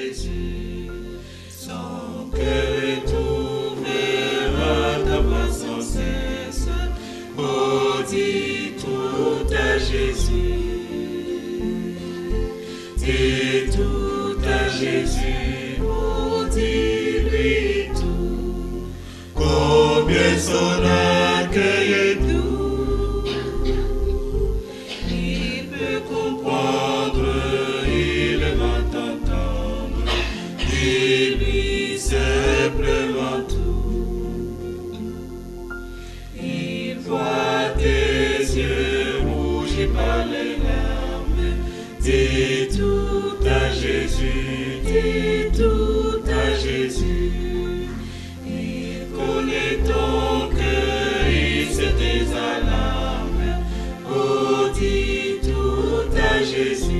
Jésus. Son cœur est ouvert à ta voix sans cesse. Oh, dis tout à Jésus. Dis tout à Jésus. Oh, dis-lui tout. Combien son accueil est doux. Il peut comprendre, il va t'entendre. Dis-lui simplement tout. Il voit tes yeux rougis par les larmes. Dis tout à Jésus, dis tout à Jésus. Il connaît ton cœur, il sait tes alarmes. Oh, dis tout à Jésus.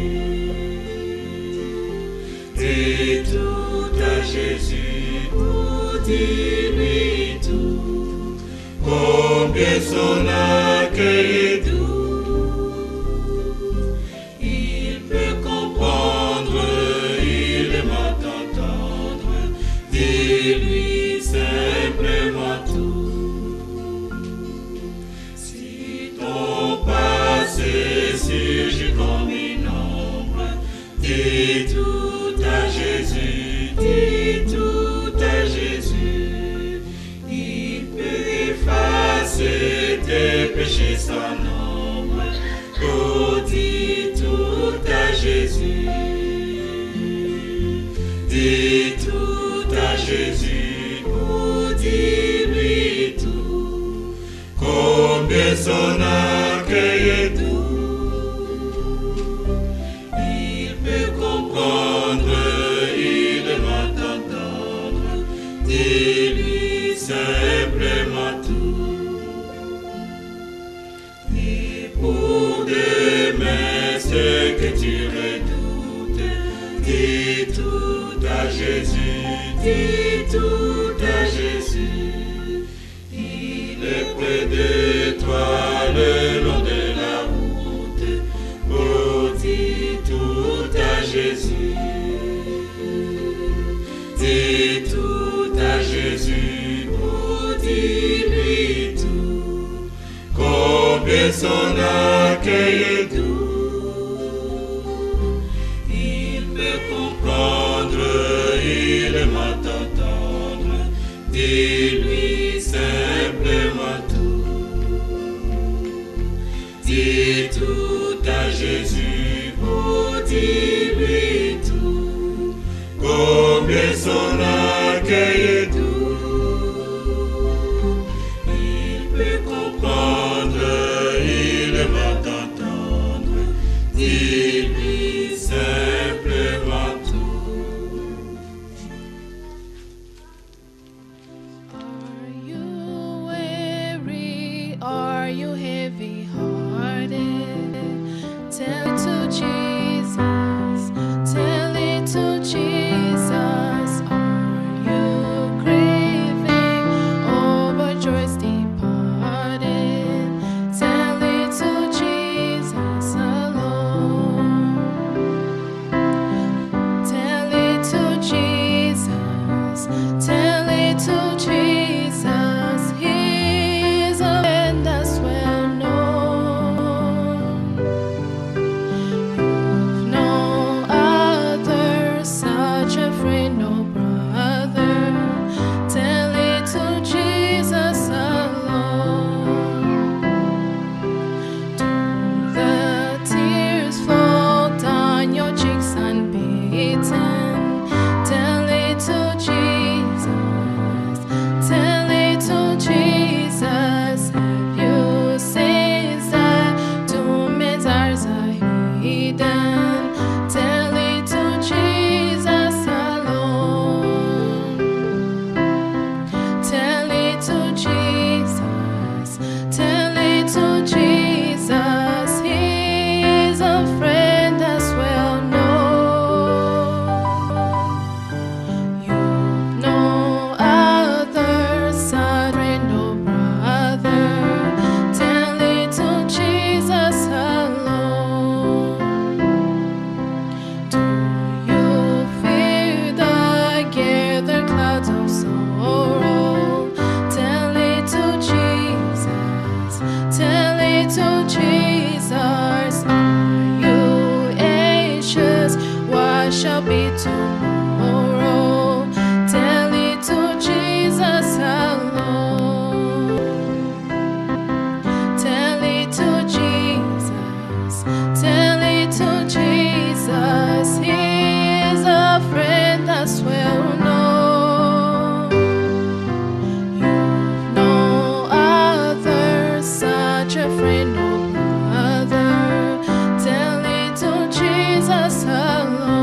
Dis tout à Jésus, oh, dis-lui tout. Combien son accueil est doux. Il peut comprendre, il aime t'entendre. Dis-lui simplement tout. Si ton passé surgit comme une ombre, dis tout à Jésus, dis tout à Jésus. Il peut effacer tes péchés sans nombre. Oh, dis tout à Jésus. Dis tout à Jésus. Oh, dis-lui tout. Combien son accueil est doux. Il peut comprendre, il aime t'entendre. Dis-lui simplement tout. Et pour demain, ce que tu redoutes, dis tout à Jésus, dis tout à Jésus. Il est près de toi le long de la route. Oh, dis tout à Jésus. Dis tout à Jésus. Oh, dis-lui tout. Combien son accueil est doux. Il peut comprendre, il aime t'entendre. Dis-lui simplement tout. Dis tout à Jésus, oh, dis-lui tout. Combien son accueil est doux. Il peut comprendre, il aime t'entendre. tomorrow. Tell it to Jesus alone. Tell it to Jesus. Tell it to Jesus. He is a friend that's well known. You've no other such a friend or brother. Tell it to Jesus alone.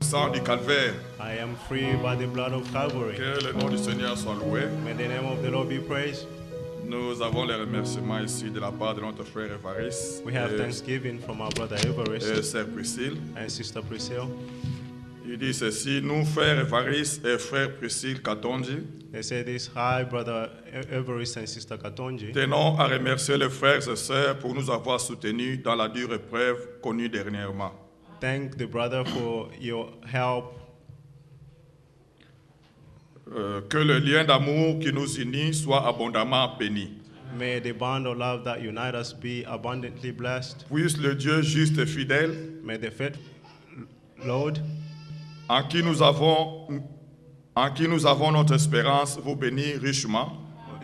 sang du calvaire. I am free by the blood of Calvary. Que le nom du Seigneur soit loué. May the name of the Lord be praised. Nous avons les remerciements ici de la part de notre frère Évariste We have thanksgiving from our brother et Everest sœur Priscille. and sister Priscilla. Il dit ceci, nous, frères Évariste et frère Priscille Katonji, They say this, hi brother Everest and sister Katonji. tenons à remercier les frères et sœurs pour nous avoir soutenus dans la dure épreuve connue dernièrement. Thank the brother for your help. Que le lien d'amour qui nous unit soit abondamment béni. May the bond of love that unite us be abundantly blessed. Puisse le Dieu juste et fidèle, May the faith Lord, en qui nous avons notre espérance, vous bénir richement,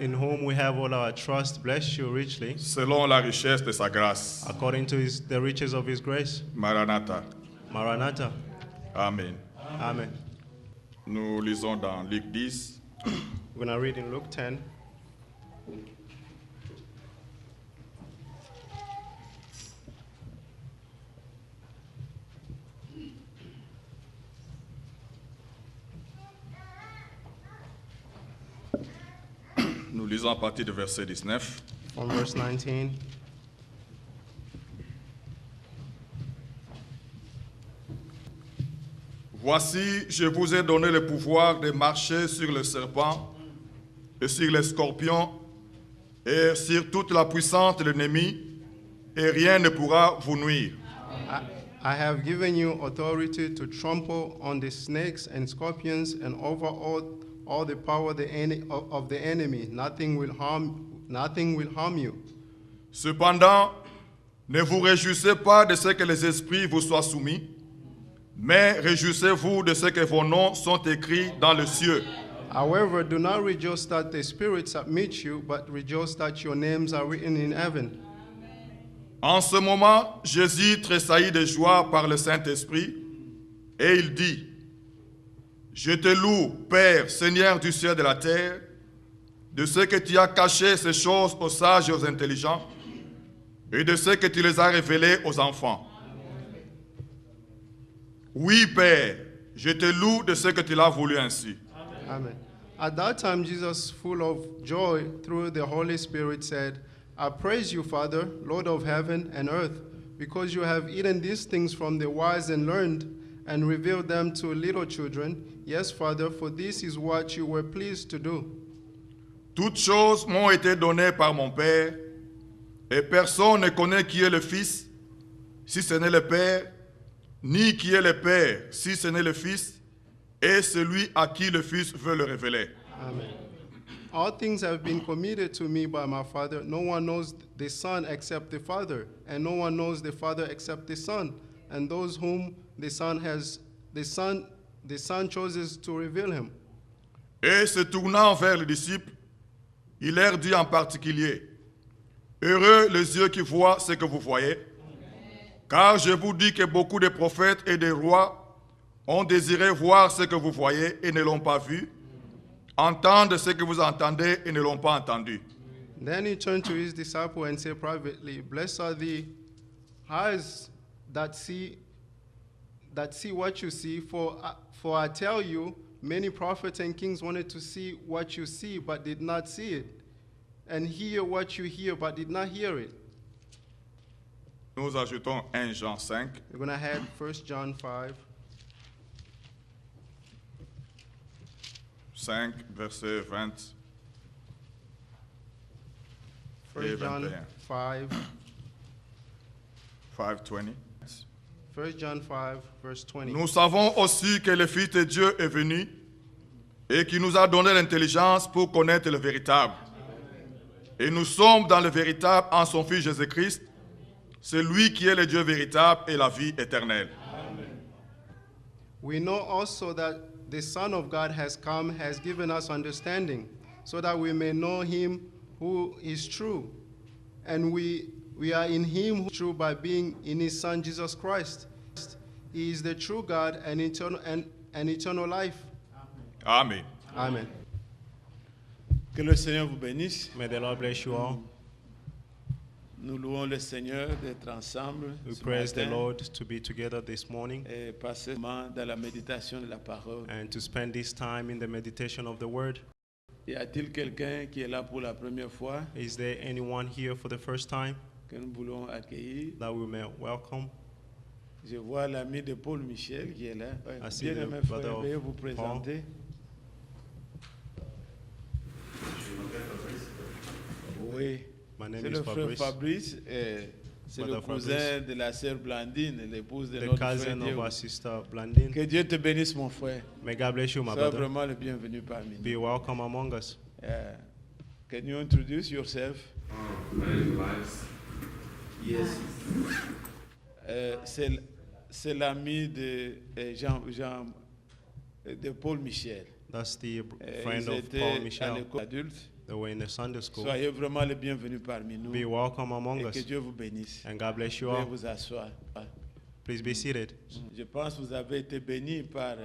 in whom we have all our trust, bless you richly, selon la richesse de sa grâce. according to the riches of his grace. Maranatha. Maranatha. Amen. Amen. Nous lisons dans Luc 10, We're going to read in Luke 10. nous lisons à partir du verset 19. From verse 19. Voici, je vous ai donné le pouvoir de marcher sur les serpents et sur les scorpions et sur toute la puissance de l'ennemi, et rien ne pourra vous nuire. I have given you authority to trample on the snakes and scorpions and over all the power of the enemy. Nothing will harm you. Cependant, ne vous réjouissez pas de ce que les esprits vous soient soumis, mais réjouissez-vous de ce que vos noms sont écrits dans le ciel. However, do not rejoice that the spirits submit you, but rejoice that your names are written in heaven. En ce moment, Jésus tressaillit de joie par le Saint-Esprit, et il dit, « Je te loue, Père, Seigneur du ciel et de la terre, de ce que tu as caché ces choses aux sages et aux intelligents, et de ce que tu les as révélées aux enfants. Oui, Père, je te loue de ce que tu l'as voulu ainsi. » Amen. At that time, Jesus, full of joy through the Holy Spirit, said, I praise you, Father, Lord of heaven and earth, because you have hidden these things from the wise and learned and revealed them to little children. Yes, Father, for this is what you were pleased to do. Toutes choses m'ont été données par mon Père, et personne ne connaît qui est le Fils, si ce n'est le Père, ni qui est le Père, si ce n'est le Fils, et celui à qui le Fils veut le révéler. Amen. All things have been committed to me by my Father. No one knows the Son except the Father, and no one knows the Father except the Son, and those whom the Son chooses to reveal him. Et se tournant vers les disciples, il leur dit en particulier, heureux les yeux qui voient ce que vous voyez, car je vous dis que beaucoup de prophètes et de rois ont désiré voir ce que vous voyez et ne l'ont pas vu, entendre ce que vous entendez et ne l'ont pas entendu. Then he turned to his disciple and said privately, Blessed are the eyes that see what you see, for I tell you, many prophets and kings wanted to see what you see, but did not see it, and hear what you hear, but did not hear it. Nous ajoutons 1 Jean 5, We're going to add 1 John 5, 5 versets 20 et 1 John 21. 5, 5:20. 1 John 5, verse 20. Nous savons aussi que le Fils de Dieu est venu et qui nous a donné l'intelligence pour connaître le véritable. Et nous sommes dans le véritable en son Fils Jésus-Christ, c'est lui qui est le Dieu véritable et la vie éternelle. We know also that the Son of God has come, has given us understanding, so that we may know him who is true. And we are in him who is true by being in his Son, Jesus Christ. He is the true God and eternal life. Amen. Amen. Que le Seigneur vous bénisse. May the Lord bless you all. Nous louons le Seigneur d'être ensemble We ce praise the matin Lord to be together this morning et passer ce moment dans la méditation de la parole. and to spend this time in the meditation of the word. Y a-t-il quelqu'un qui est là pour la première fois Is there anyone here for the first time que nous voulons accueillir? that we may welcome? Je vois l'ami de Paul Michel qui est là. Ouais, I see bien the aimé brother frère, of veuillez vous présenter. Oui, My c'est name is le frère Fabrice, Fabrice. Et c'est le Brother cousin Fabrice. de la sœur Blandine, l'épouse de the notre frère cousin of Dieu. our sister Blandine. Que Dieu te bénisse, mon frère. May God bless you, my Sois brother. vraiment le bienvenu parmi Be nous. welcome among us. Can you introduce yourself? Yes. C'est l'ami de de Paul Michel. That's the friend Ils of étaient Paul à Michel. l'école adulte. They were in the Sunday school. Soyez vraiment le bienvenu parmi nous. Be welcome among Et us. que Dieu vous bénisse. And God bless you Veuillez all. vous asseoir. Please be seated. Je pense que vous avez été bénis par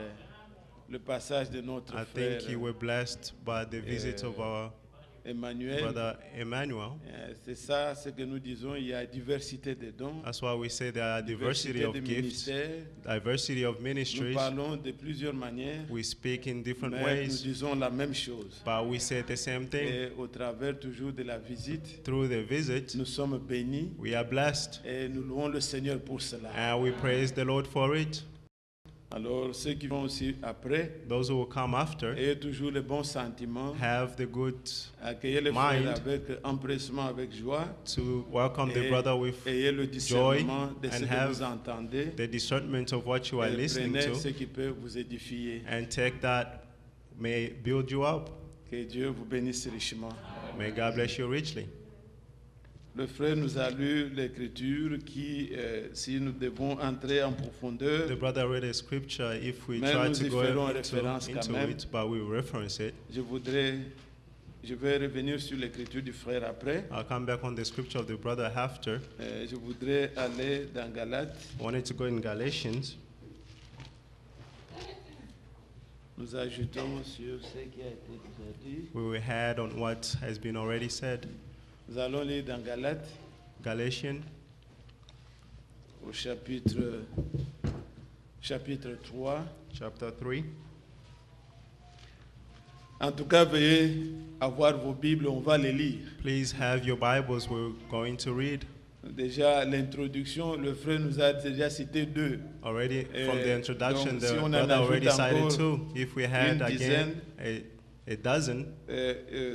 le passage de notre I frère think you were blessed by the visit of our Emmanuel. brother Emmanuel. C'est ça ce que nous disons, il y a diversité de dons, That's why we say there are diversity diversité of de gifts, ministères. diversity of Nous ministries. parlons de plusieurs manières, We speak in different mais nous ways, disons la même chose. but we say the same thing. Et au travers toujours de la visite, Through the visit, nous sommes bénis we are blessed, et nous louons le Seigneur pour cela. and we praise the Lord for it. Alors ceux qui vont aussi après, Those who will come after ayez toujours les bons sentiments, have the good accueillez les mind frères avec empressement, avec joie. to welcome the Et brother with ayez le discernement de ce and que have vous entendez. the discernment of what you are Et listening prenez ce to, qui peut vous édifier. and take that may build you up. Que Dieu vous bénisse richement. May God bless you richly. Le frère nous a lu l'écriture qui, si nous devons entrer en profondeur, The brother read a scripture. If we Mais try nous to y go ferons référence into quand même. it, but we will reference it. je vais revenir sur l'écriture du frère après. I'll come back on the scripture of the brother after. Je voudrais aller dans Galates. I wanted to go in Galatians. Nous ajoutons sur ce qui a été déjà dit. We will head on what has been already said. Nous allons lire dans Galates Galatians au chapitre 3. chapter 3. En tout cas, veuillez avoir vos Bibles, on va les lire. Please have your Bibles. We're going to read. Déjà, l'introduction, le frère nous a déjà cité deux. Already from the introduction, donc, the si on en brother already ajoute cited encore two. If we had une again a dozen,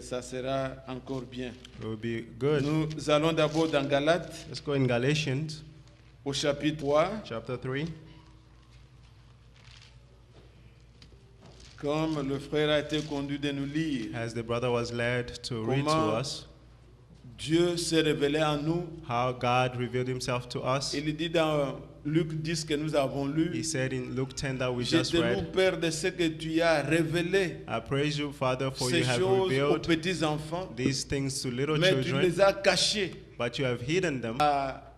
Ça sera encore bien. it would be good. Nous allons d'abord dans Galates, Let's go in Galatians au chapitre 3. chapter 3. Comme le frère a été conduit de nous lire, As the brother was led to read to Comment us Dieu s'est révélé en nous. how God revealed himself to us. Il dit dans Luc 10 que nous avons He lu, said in Luke 10 that we je just te loue, read, Père, de ce que tu as révélé I praise you, Father, for you ces have choses aux revealed petits enfants, these things to little mais tu children, les as cachés but you have hidden them à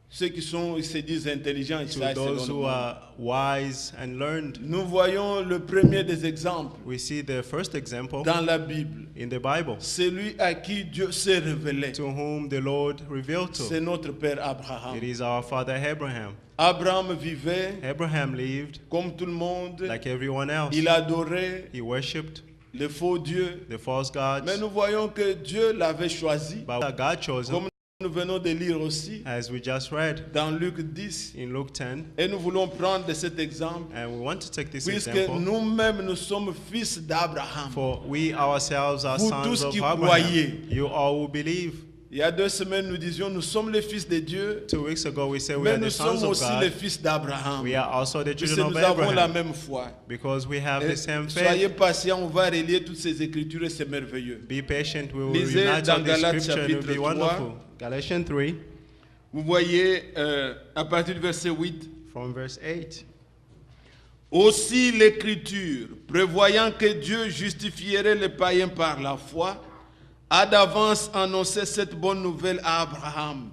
ceux qui sont, ils se disent intelligents. to ça, those selon who le are wise and learned. Nous voyons le premier des exemples We see the first example dans la Bible. in the Bible, Celui à qui Dieu s'est révélé, to whom the Lord revealed c'est to. notre père Abraham. It is our father Abraham. Abraham vivait Abraham lived comme tout le monde. like everyone else. Il adorait He worshipped les faux dieux. the false gods, Mais nous voyons que Dieu l'avait choisi, but God chose him, comme nous venons de lire aussi as we just read dans Luc 10. in Luke 10. Et nous voulons prendre de cet exemple, And we want to take this puisque example, nous-mêmes nous sommes fils d'Abraham. for we ourselves are Vous sons tous of qui Abraham. croyez. You all who believe. Il y a 2 semaines, nous disions, nous sommes les fils de Dieu, 2 weeks ago we said we mais are the nous sons sommes of aussi les God. fils d'Abraham. We are also the Puisque children of nous avons la Abraham, même foi. because we have Et the same soyez faith. patients, on va relier toutes ces écritures et c'est merveilleux. Be patient, we will Lisez unite dans all the Galates scripture and it will chapitre be 3. wonderful. Galatians 3 Vous voyez à partir du verset 8. from verse 8. Aussi l'écriture, prévoyant que Dieu justifierait les païens par la foi, a d'avance annoncé cette bonne nouvelle à Abraham.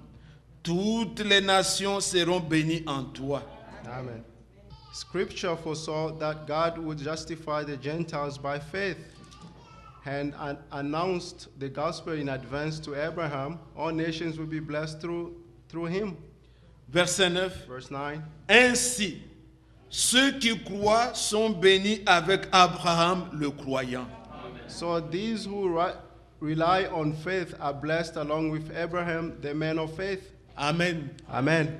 Toutes les nations seront bénies en toi. Amen. Scripture foresaw that God would justify the Gentiles by faith, and announced the gospel in advance to Abraham, all nations will be blessed through him. Verset 9. Verse 9. Ainsi, ceux qui croient sont bénis avec Abraham le croyant. So these who rely on faith are blessed along with Abraham, the man of faith. Amen. Amen.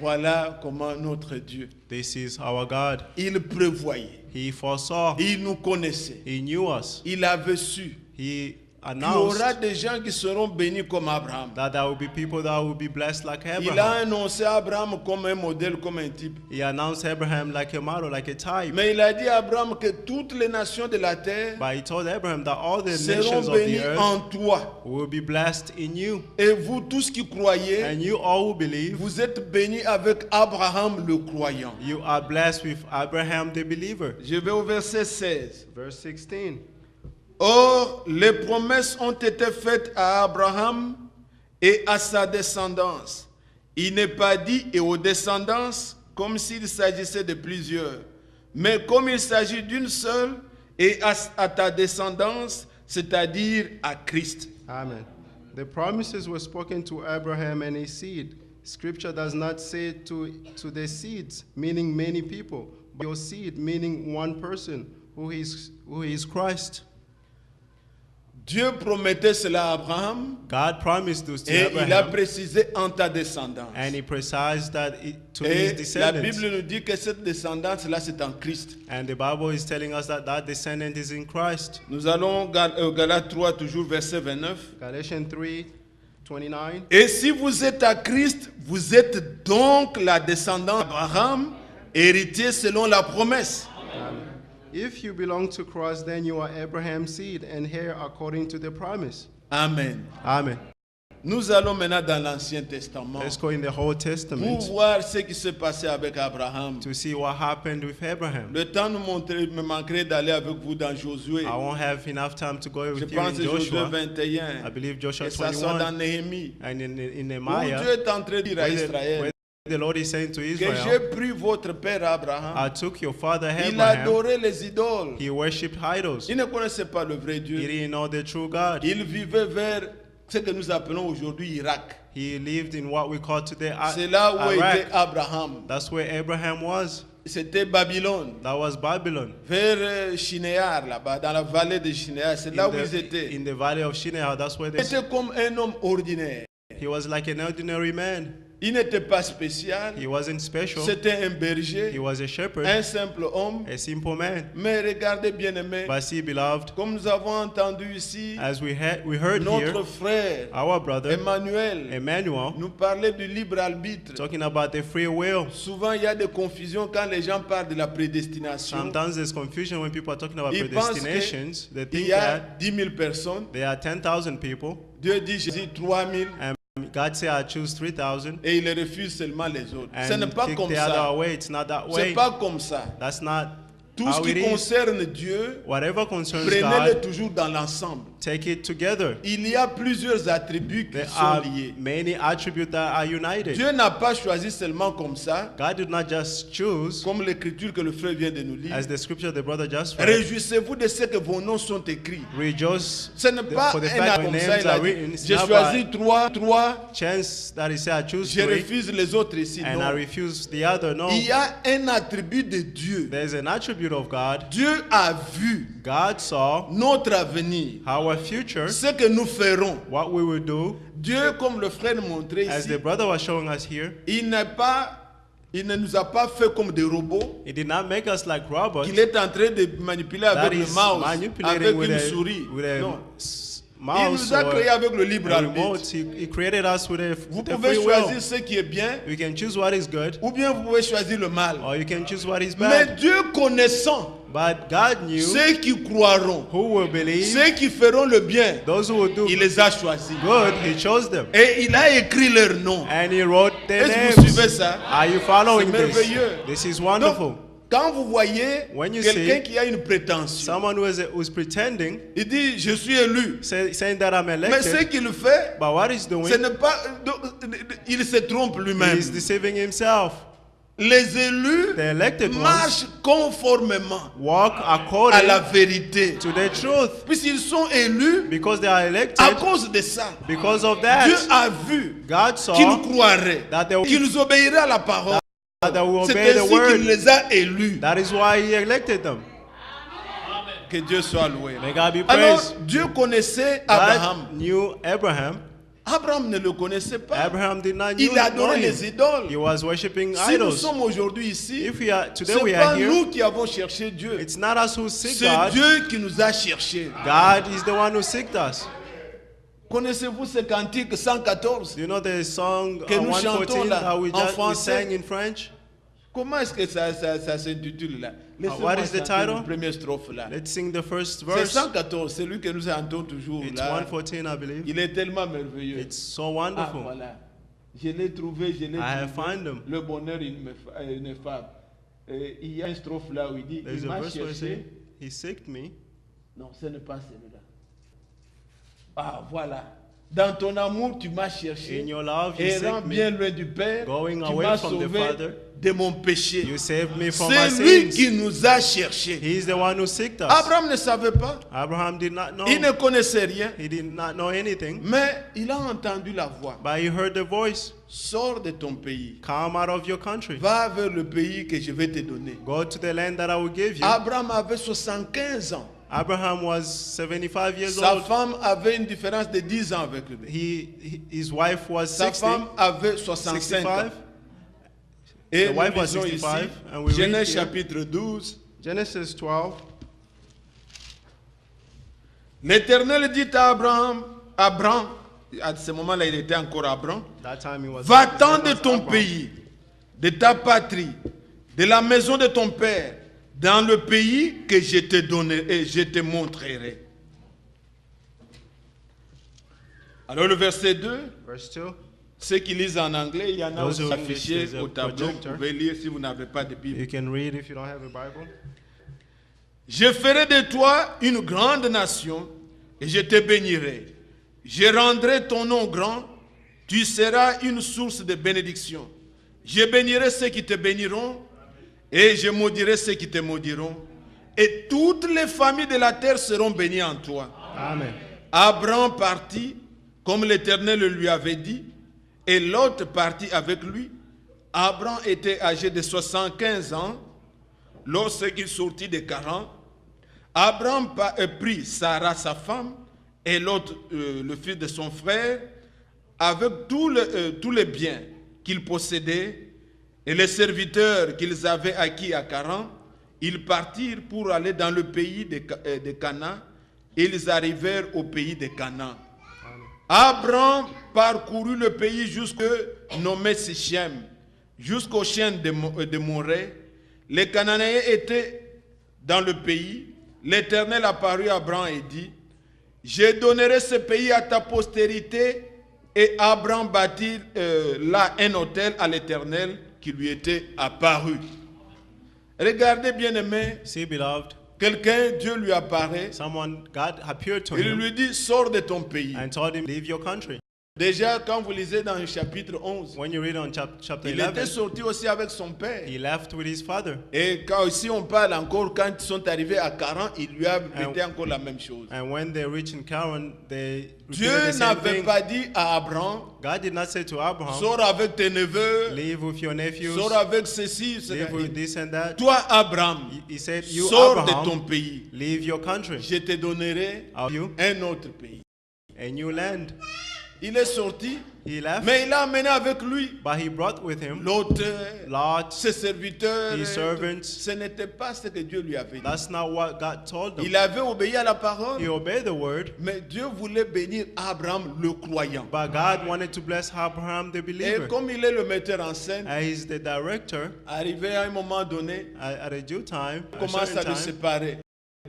Voilà comment notre Dieu, This is our God. il prévoyait, He foresaw. il nous connaissait, He knew us. il avait su He qu'il y aura announced des gens qui seront bénis comme Abraham. that there will be people that will be blessed like Il a Abraham. annoncé Abraham comme un modèle, comme un type. He announced Abraham like a model, like a type. Mais il a dit à Abraham que toutes les nations de la terre But he told Abraham that all the seront nations of the bénies earth en toi. will be blessed in you. Et vous tous qui croyez, And you all who believe, vous êtes bénis avec Abraham le croyant. you are blessed with Abraham the believer. Je vais au verset 16. Verse 16. Or, les promesses ont été faites à Abraham et à sa descendance. Il n'est pas dit et aux descendances comme s'il s'agissait de plusieurs, mais comme il s'agit d'une seule et à ta descendance, c'est-à-dire à Christ. Amen. The promises were spoken to Abraham and his seed. Scripture does not say to the seeds, meaning many people, but your seed, meaning one person, who is Christ. Dieu promettait cela à Abraham God promised this to et il a Abraham, précisé en ta descendance. and he precised that to his Et la descendants. Bible nous dit que cette descendance-là, c'est en Christ. And the Bible is telling us that that descendant is in Christ. Nous allons au Galates 3, toujours verset 29. Galatians 3:29. Et si vous êtes à Christ, vous êtes donc la descendance d'Abraham, héritier selon la promesse. If you belong to Christ, then you are Abraham's seed and heir according to the promise. Amen. Amen. Nous allons maintenant dans l'Ancien Testament Let's go in the Old pour Testament voir ce qui s'est passé avec Abraham. to see what happened with Abraham. Le temps me manquerait d'aller avec vous dans Josué. I won't have enough time to go Je with you pense in que Josué Joshua. 21. I believe Joshua Et ça sort dans 21 Néhémie. and in Où Nehemiah, Dieu est en train de dire à where Israël the Lord is saying to que j'ai Israel, pris votre père Abraham. I took your father Il Abraham. adorait les idoles. He worshipped idols. Il ne connaissait pas le vrai He Dieu. didn't know the true God. Il vivait vers ce que nous appelons aujourd'hui Irak. He lived in what we call today C'est là où était Iraq. Abraham. That's where Abraham was. C'était Babylone, That was Babylon. vers Shinéar, là-bas, dans la vallée de Shinéar. C'est là où ils étaient. In the valley of Shinear, that's where Il était comme un homme ordinaire. he was like an ordinary man. Il n'était pas spécial. He wasn't special. C'était un He berger, was a shepherd, un simple homme. a simple man. Mais regardez bien aimé, But see, beloved, comme nous avons entendu ici, as we heard notre here, frère our brother Emmanuel Emmanuel nous parlait du libre arbitre. talking about the free will. Souvent, il y a des confusions quand les gens parlent de la prédestination. Sometimes there's confusion when people are talking about Ils pensent predestinations. They Il think y a that 10 000 personnes. there are 10,000 people, Dieu dit, Jésus, 3 000. and God said, I choose 3,000, Et il refuse seulement les autres. Ce n'est and pas kick comme the ça. other way. It's not that C'est way. pas comme ça. That's not Tout how ce it qui is. concerne Dieu, Whatever concerns prenez-le God, toujours dans l'ensemble. take it together. Il y a plusieurs attributs qui There sont are liés. many attributes that are united. Dieu n'a pas choisi seulement comme ça, God did not just choose, comme l'écriture que le frère vient de nous lire. as the scripture the brother just read, Réjouissez-vous de ce que vos noms sont écrits. rejoice Ce n'est pas for the un fact acte that comme ça. names Il a are dit, written. It's j'ai not choisi by trois, chance that he said, I choose je 3, refuse les autres ici. and Non. I refuse the other. No. Il y a un attribut de Dieu. There's an attribute of God. Dieu a vu God saw notre avenir, our future, ce que nous ferons. what we will do. Dieu, comme le frère montrait As ici, the brother was showing us here, il ne nous a pas fait comme des robots he did not make us like robots qu'il est en train de manipuler that avec le is mouse, manipulating avec with une a, souris. with a Non. Il mouse nous a or créé avec le libre a arbitre. remote. He created us with a, Vous with a pouvez free choisir will. ce qui est bien, You can choose what is good, ou bien vous pouvez choisir le mal. or you can choose what is Mais bad. Dieu connaissant But God knew ceux qui croiront, who will believe, ceux qui feront le bien, those who will do il les a choisis. good, He chose them. Et il a écrit leur nom. And He wrote their Est-ce que vous suivez names. ça? Are you following C'est this? merveilleux. This is Donc, wonderful. quand vous voyez When you quelqu'un see qui a une prétention, Someone who's pretending, il dit, je suis élu. saying that I'm Mais ce elected, qu'il fait, but what he's doing, ce n'est pas, il se trompe he lui-même. is deceiving himself. Les élus The elected ones marchent conformément walk à according la vérité. to the truth. Puisqu'ils sont élus, Because they are à elected, cause de ça, because of Dieu that, a vu God saw qu'ils croiraient, that they, qu'ils obéiraient à la parole. that they will C'est obey the ainsi qu'il word. les a élus. That is why He elected them. Que Dieu soit loué. May God be Alors, praised. Dieu connaissait Abraham. God knew Abraham. Abraham ne le connaissait pas. Abraham did not Il know adorait him. les idoles. He was worshiping Si nous idols. sommes aujourd'hui ici, If we are today, c'est we pas are here. nous qui avons cherché Dieu. It's not us who seek C'est God. Dieu qui nous a cherchés. God is the one who seeked us. Connaissez-vous ce cantique 114? Do you know the song Que nous chantons 114 là, that we, en just, we français? sang in French? Comment est-ce que ça s'intitule là? Laissez-moi what is the chanter title? la première strophe là. Let's sing the first C'est verse. 114, c'est lui que nous entendons toujours It's là. 114, I believe. Il est tellement merveilleux. It's so Ah, wonderful. voilà. Je l'ai trouvé, je l'ai I have trouvé. found him. Le bonheur ineffable. Il y a une strophe là où il dit, There's il a m'a verse where it cherché. says, He seeked me. Non, ce n'est pas celui-là. Ah, voilà. Dans ton amour, tu m'as cherché. In your love, you Errant seek bien me. loin du Père, Going tu away m'as from the sauvé Father. de mon péché. You saved me from my C'est lui sins. qui nous a cherchés. He is the one who seeked us. Abraham ne savait pas. Abraham did not know. Il ne connaissait rien. He did not know anything. Mais il a entendu la voix. But he heard the voice. Sors de ton pays. Come out of your country. Va vers le pays que je vais te donner. Go to the land that I will give you. Abraham avait 75 ans. Abraham was 75 years Sa old. femme avait une différence de 10 ans avec lui. His wife was Sa 60. femme avait 65 ans. 65. Et The nous wife was lisons 65, ici, and we read Genèse here. chapitre 12. Genesis 12. L'Éternel dit à Abraham, à ce moment-là il était encore Abraham, That time he was. va-t'en de was ton Abraham. pays, de ta patrie, de la maison de ton père, dans le pays que je te donnerai et je te montrerai. Alors le verset 2, Verse 2. ceux qui lisent en anglais, il y en a Those aussi who affichés English, there's a au tableau, vous projector. pouvez lire si vous n'avez pas de Bible. You can read If you don't have a Bible, Je ferai de toi une grande nation et je te bénirai. Je rendrai ton nom grand, tu seras une source de bénédiction. Je bénirai ceux qui te béniront et je maudirai ceux qui te maudiront. Et toutes les familles de la terre seront bénies en toi. Amen. Abraham partit comme l'Éternel le lui avait dit et Lot partit avec lui. Abraham était âgé de 75 ans lorsqu'il sortit de Charan. Abraham prit Sarah sa femme et Lot le fils de son frère avec tous les biens qu'ils possédaient et les serviteurs qu'ils avaient acquis à Charan. Ils partirent pour aller dans le pays de Canaan. Ils arrivèrent au pays de Canaan. Abraham parcourut le pays jusqu'au nommé Sichem, jusqu'au chêne de Morée. Les Cananéens étaient dans le pays. L'Éternel apparut à Abraham et dit, je donnerai ce pays à ta postérité. Et Abraham bâtit là un autel à l'Éternel qui lui était apparu. Regardez bien aimé, See, beloved, quelqu'un, Dieu lui apparaît, God appeared to il him lui dit, sors de ton pays. and told him, leave your country. Déjà, quand vous lisez dans le chapitre 11, When you read on chapter il était 11, sorti aussi avec son père. he left with his father. Et quand aussi on parle encore, quand ils sont arrivés à 40, il lui a répété encore la même chose. And when they reached in Charan, they Dieu repeated the same n'avait thing. pas dit à Abraham, God did not say to Abraham, sors avec tes neveux, leave with your nephews, sors avec ceci, live with this and that. toi Abraham, He said, you sors de ton Abraham, pays, leave your country, je te donnerai you un autre pays. a new land. Il est sorti, He left, mais il a amené avec lui but he brought with him l'autre, Lot, ses serviteurs. his servants. Ce n'était pas ce que Dieu lui avait dit. That's not what God told them. Il avait obéi à la parole, He obeyed the word, mais Dieu voulait bénir Abraham le croyant. but God wanted to bless Abraham the Et believer. comme il est le metteur en scène, And he's the director. arrivé à un moment donné, At a due time, il a commence à certain le time, séparer.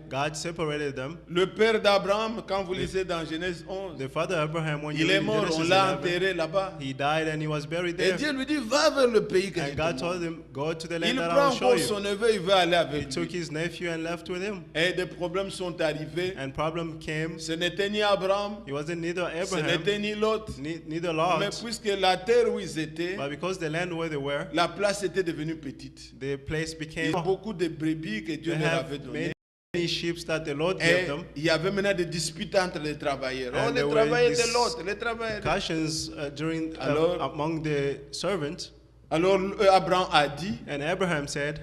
God separated them. Le père d'Abraham, quand vous lisez dans Genèse 11, The father Abraham, when you il est read in mort, on Genesis l'a 11, enterré là-bas. he died and he was buried Et there. Dieu lui dit, va vers le pays que je And te God montre. told him, go to the Il land that I prend will show encore you. son neveu, il veut aller He avec took lui. his nephew and left with him. Et des problèmes sont arrivés. And problem came. Ce n'était ni Abraham, It wasn't neither ce Abraham, n'était ni Lot. neither Mais Lot, puisque la terre où ils étaient, but because the land where they were, la place était devenue petite. the place Il became. y a beaucoup de brebis que Dieu They leur have avait données. many sheep that the Lord Et gave them. il y avait maintenant des disputes entre les travailleurs. Oh, And les there were travailleurs de dis- l'autre, les travailleurs de... Discussions Alors- among the servants. Alors Abraham a dit, And Abraham said,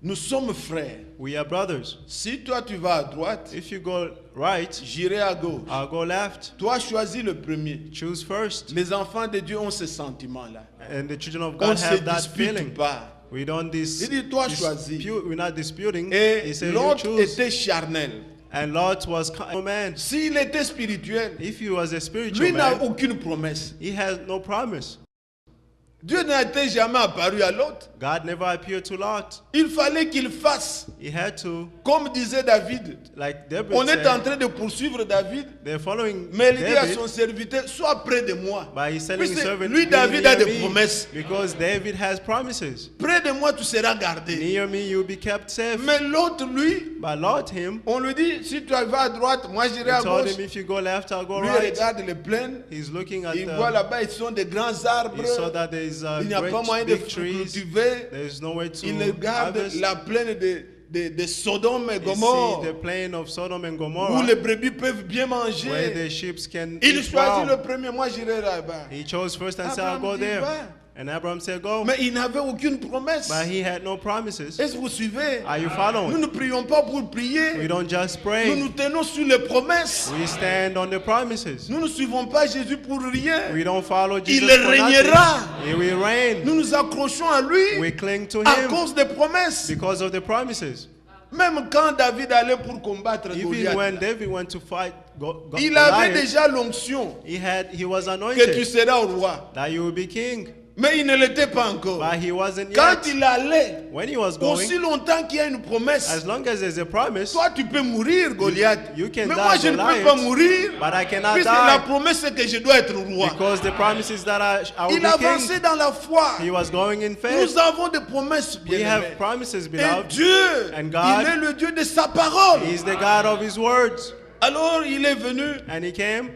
nous sommes frères. we are brothers. Si toi tu vas à droite, If you go right, j'irai à gauche. I'll go left. Toi choisis le premier. Choose first. Les enfants de Dieu ont ce sentiment-là. And the children of On God ne se have that dispute feeling. pas. We don't Il dit, toi choisis. dispute. We're not disputing. Et He said, you l'autre choose. était charnel. And Lot was a man. S'il était spirituel, If he was a spiritual lui n'a man, aucune promesse. he has no promise. Dieu n'était jamais apparu à l'autre. God never appeared to Lot. Il fallait qu'il fasse. He had to, Comme disait David. like David On est en said, train de poursuivre David. they're following Mais il dit à David, son serviteur, sois près de moi. but he's telling his Puisque servant, lui, "Be David, a near des me," promesses. because David has promises. Près de moi, tu seras gardé. Near me, you'll be kept safe. Mais l'autre, lui, But Lot, him, on lui dit, si tu vas à droite, moi j'irai he à told gauche. him, if you go left, I'll go Lui, il right. regarde les plaines. He's looking at Il voit the, là-bas, ils sont des grands arbres. he saw that there's Il n'y a pas great moyen de big trees. cultiver. There's no way to Il regarde harvest. la plaine de Sodome et You see Gomorre, the plain of Sodom and où Gomorrah, les brebis peuvent bien where manger. the sheep can Il eat choisit le well. premier, moi j'irai là-bas. He chose first and said, I'll Abraham go dit, there. va. And Abraham said, go. Mais il n'avait aucune promesse. But he had no promises. Est-ce que vous suivez? Are you Nous following? ne prions pas pour We prier. don't just Nous pray. nous tenons sur les promesses. We stand on the promises. Nous ne suivons pas Jésus pour rien. We don't follow Jesus Il for régnera. nothing. He will reign. Nous nous accrochons à lui We cling to à him cause des promesses. because of the promises. Même quand David allait pour combattre Even Goliath, when David went to fight il avait Goliath, déjà l'onction he was que tu anointed seras au roi. that you will be king. Mais il ne l'était pas encore. But he wasn't Quand yet. il allait, When he was aussi going, longtemps qu'il y a une promesse, as long as there's a promise, toi tu peux mourir, Goliath. you can Mais die, moi je ne peux Goliath, pas mourir. but I cannot Puisque la die promesse c'est que je dois être roi. because the promise is that I will Il be avançait king. dans la foi. He was going in faith. Nous avons des promesses, We bien-aimés. have promises, Et beloved. Dieu, And God, il est le Dieu de sa parole. He is the God of His words. Alors il est venu, And he came.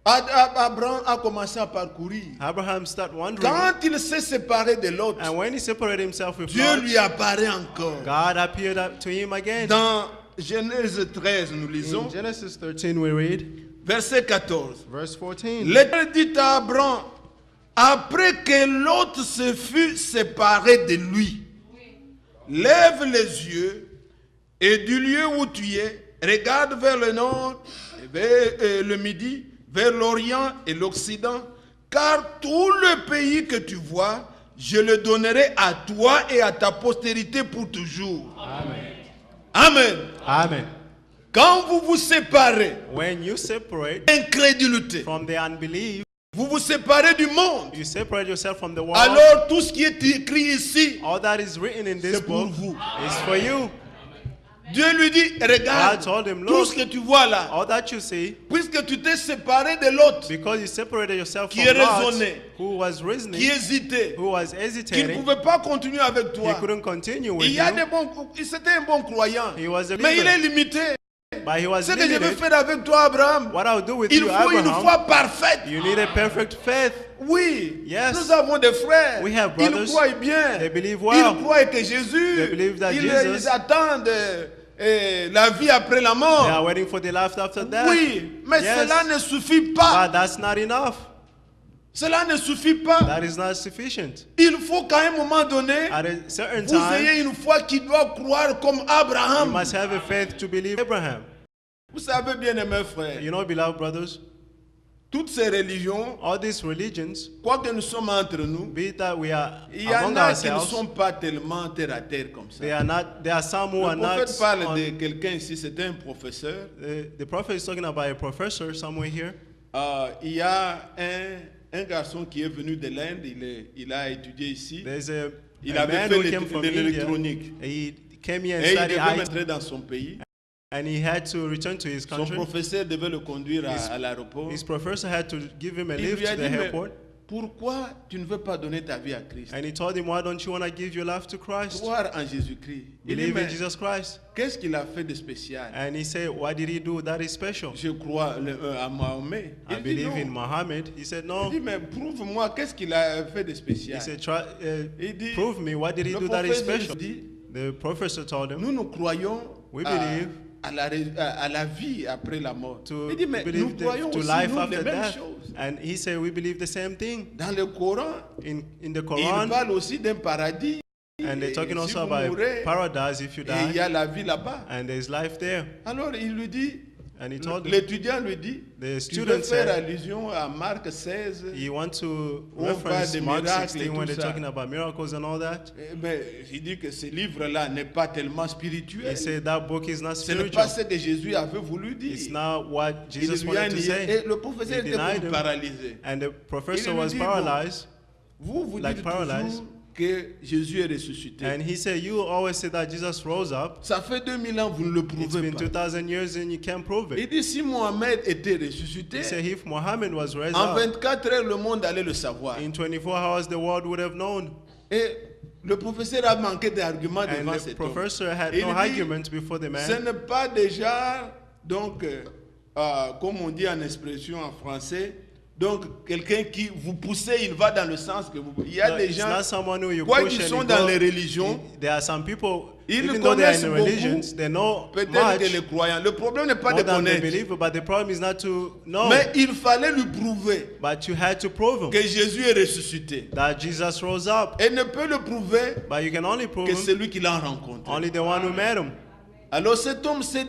Abraham a commencé à parcourir. Abraham started wondering. Quand il s'est séparé de l'autre, And when he separated himself with Dieu Lot, lui apparaît encore. God appeared up to him again. Dans Genèse 13, nous lisons, In Genesis 13, we read, verset 14. verse 14. L'Éternel dit à Abraham, après que l'autre se fut séparé de lui, lève les yeux et du lieu où tu es, regarde vers le nord, et vers le midi, vers l'orient et l'occident, car tout le pays que tu vois, je le donnerai à toi et à ta postérité pour toujours. Amen. Amen. Amen. Quand vous vous séparez, When you separate incrédulité, from the unbelief, vous vous séparez du monde. you separate yourself from the world. Alors tout ce qui est écrit ici, All that is written in this c'est pour book vous. is for you. Dieu lui dit, regarde, God told him, tout look, ce que tu vois là, all that you see, puisque tu t'es séparé de l'autre, because you separated yourself Qui from est Lot, raisonné, who was reasoning, qui hésitait, who was qui ne hesitating, pouvait pas continuer avec he toi. couldn't continue with Il y a you, des bons, c'était un bon croyant, He was a mais il believer. est limité. but he was Ce que je veux limited. faire avec toi, Abraham, What I'll do with il you, faut une Abraham, foi parfaite. you need a perfect faith. Oui, Yes. nous avons des frères. We have Ils brothers. croient bien. They believe well. Ils croient que Jésus, They believe that ils, Jesus- ils attendent la vie après la mort. They are waiting for the life after death. Oui, mais Yes. cela ne suffit pas. But that's not enough. Cela ne suffit pas. That is not sufficient. Il faut qu'à un moment donné, At a certain vous time, ayez une foi qui doit croire comme you Abraham. must have a faith to believe Abraham. Vous savez bien, mes frères, You know, beloved brothers, toutes ces religions, all these religions, quoique nous sommes entre nous, be it that we are il y en among a qui ne ourselves, sont pas tellement terre à terre comme ça. they are not. There are some who Le are not. prophète parle on- de quelqu'un ici, c'était un professeur. the prophet is talking about a professor somewhere here. Il y a un garçon qui est venu de l'Inde, il a étudié ici. There's Il a avait man fait who came from India. l'électronique. He came here and Et il studied devait IT, rentrer dans son pays. And he had to return to his Son country. professeur devait le conduire à l'aéroport. His professor had to give him a Il lift lui a to the dit, mais airport. pourquoi tu ne veux pas donner ta vie à Christ? And he told him, why don't you want to give your life to Christ? Croire en Jésus-Christ. Il dit, Believe in mais Jesus Christ. qu'est-ce qu'il a fait de spécial? And he said, what did he do that is special? Je crois à Mahomet. I Il dit believe in non. Muhammad. He said, Il no. dit, mais prouve-moi, qu'est-ce qu'il a fait de He spécial? said, Il dit, prove me, what did he le do that is prophète special? dit, The professor told him, nous croyons We à, believe à la vie après la mort. to Il dit, mais nous believe croyons to aussi life nous, after les mêmes death. choses. And he said, we believe the same thing. Dans le Coran, In the il Quran, parle aussi d'un paradis. and they're talking Si also vous about mourrez, paradise if you et il y die, a la vie là-bas. and there's life there. Alors il lui dit, And he told him, l'étudiant lui dit, the tu veux student faire said, allusion à Marc 16, you want to On parle reference des Mark miracles et 16 when tout they're ça. talking about miracles and all that? mais il dit que ce livre-là n'est pas tellement spirituel. He said that book is not Ce n'est pas spiritual. ce que Jésus avait voulu It's dire. not what Il Jesus lui a wanted to nié. say. Et le professeur He était denied comme him. paralysé. And the professor Il lui was dit, paralyzed. Vous Like dites paralyzed. toujours que Jésus est ressuscité. And he said, you always say that Jesus rose up. Ça fait 2000 ans, vous ne le It's prouvez been pas. 2,000 years and you can't prove Il it. dit, si Mohamed était ressuscité, He said, if Muhammad was raised en up, 24 heures, le monde allait le savoir. in 24 hours the world would have known. Et le professeur a manqué d'arguments And devant the cet homme. professor had Il no dit, argument before the ce man. n'est pas déjà, donc, comme on dit en expression en français, donc quelqu'un qui vous poussez, il va dans le sens que vous... Il y a No, des it's gens, not someone who you quoi push qu'ils and sont you dans go. les religions, There are some people, ils even though they are connaissent in beaucoup, religions, they know peut-être much que les croyants. Le problème n'est pas more de than the connaître, believer, but the problem is not to know. mais il fallait lui prouver But you had to prove him que Jésus est ressuscité. that Jesus rose up. Et ne peut le prouver But you can only prove que him celui qui l'a rencontré. only the one who met him. Alors cet homme, c'est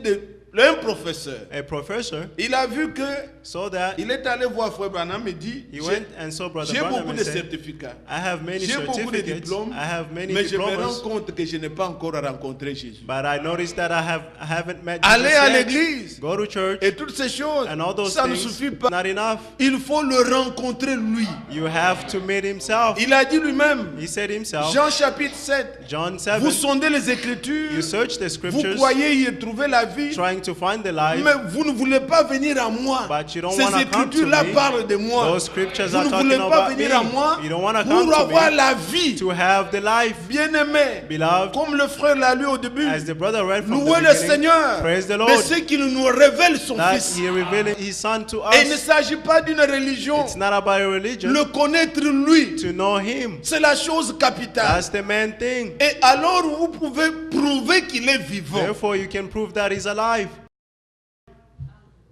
un professeur. A professor, Il a vu que so that il est allé voir Frère Branham et dit, he went and saw Brother j'ai Branham beaucoup and de said, certificats, I have many j'ai beaucoup de certificates, diplômes, I have many mais je me rends diplomas, compte que je n'ai pas encore rencontré Jésus. but I noticed that I haven't met Aller Jesus à yet. l'église Go to church et toutes ces choses, and all those ça ne things, suffit pas. not enough. Il faut le rencontrer lui. You have to meet himself. Il a dit lui-même, He said himself, Jean chapitre 7, John 7, vous sondez les Écritures, you search the vous scriptures, croyez y trouver la vie, trying to find the life, mais vous ne voulez pas venir à moi. but you don't Ces want to come to Écritures-là me. parlent de moi. Those scriptures Vous are ne talking voulez pas about venir à moi me. You don't want to come pour to avoir me la vie. to have the life. Bien-aimé, Beloved, comme le frère l'a lu au début, as the brother read from louez the le beginning, Seigneur, praise the mais Lord, c'est qu'il nous révèle son that Fils. he revealed his son to Et il ne us. s'agit pas d'une religion. It's not about a religion. Le connaître lui, To know him, c'est la chose capitale. that's the main thing. Et alors vous pouvez prouver qu'il est vivant. Therefore, you can prove that he's alive.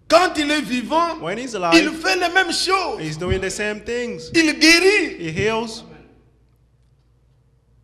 Quand il est vivant, When he's il alive, fait les mêmes choses. he's doing the same things. Il guérit. He heals.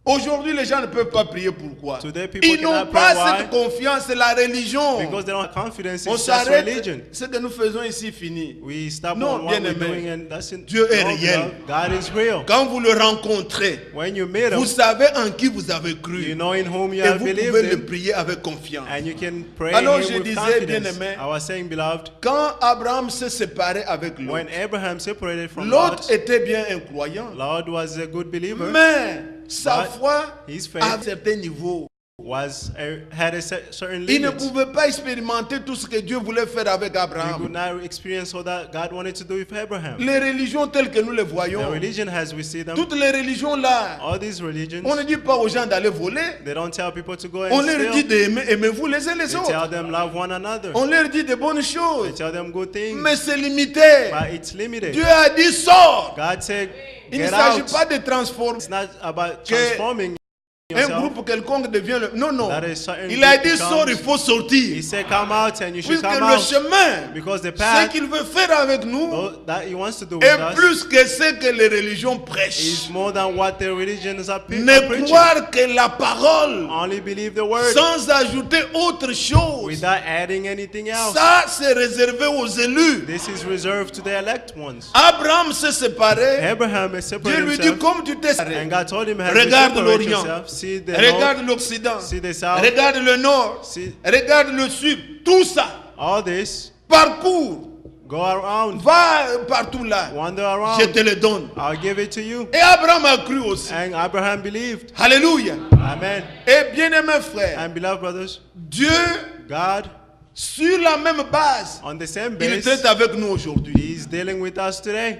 Aujourd'hui, les gens ne peuvent pas prier. Pourquoi? Today, people Ils n'ont cannot pas pray. cette confiance, c'est la religion. Because they don't have confidence, On it's just s'arrête, religion. ce que nous faisons ici fini. We stop Non, on what we're bien-aimé. doing and that's it. Dieu est No, réel. beloved, God is real. Quand vous le rencontrez, When you meet him, vous savez en qui vous avez you cru. know in whom you Et have vous pouvez believed le in, prier avec confiance. and you can pray Alors, him je with disais, confidence. bien-aimé, I was saying, beloved, Quand Abraham s'est séparé avec when l'autre, Abraham separated from l'autre Lot, était bien un croyant. Lot was a good believer, Mais sa But foi his faith à un certain niveau. had a certain Il ne limit. pouvait pas expérimenter tout ce que Dieu voulait faire avec He could Abraham. not experience all that God wanted to do with Abraham. Les religions telles que nous les The voyons, religion as we see them, toutes les religions là, all these religions, on ne dit pas aux gens d'aller voler. they don't tell people to go On and leur dit steal. d'aimer, aimez-vous les uns les They tell autres. them love one another. On leur dit de bonnes They choses. tell them good things. Mais c'est limité. But it's limited. Dieu a dit sors. God said, Il ne get s'agit out. pas de transformer. It's not about Que transforming Un yourself. groupe quelconque devient le... Non, non. That is certain Il a group dit becomes- sors, il faut He sortir. said, come out and you should Puisque come le out. chemin, Because the ce path qu'il veut faire avec nous, that he wants to do with est us plus que ce que les religions is prêchent. more than what the religions are Ne preaching. croire que la parole Only believe the word sans ajouter autre chose. without adding anything else. Ça, c'est réservé aux élus. This is reserved to the elect ones. Abraham s'est séparé. Abraham has Dieu separated lui dit, himself, comme tu t'es séparé, and God told him, "Have you regarde separate l'Orient, yourself? See the regarde north, l'Occident, see the south, regarde le Nord, see regarde le Sud, tout ça. all this. Parcours, Go around, va partout là. wander Je around. te le donne. I'll give it to you." Et Abraham a cru aussi. And Abraham believed. Alléluia. Amen. Et bien-aimés frères, And beloved brothers, Dieu God Sur la même base, On the same il base, traite avec nous aujourd'hui. He's dealing with us today.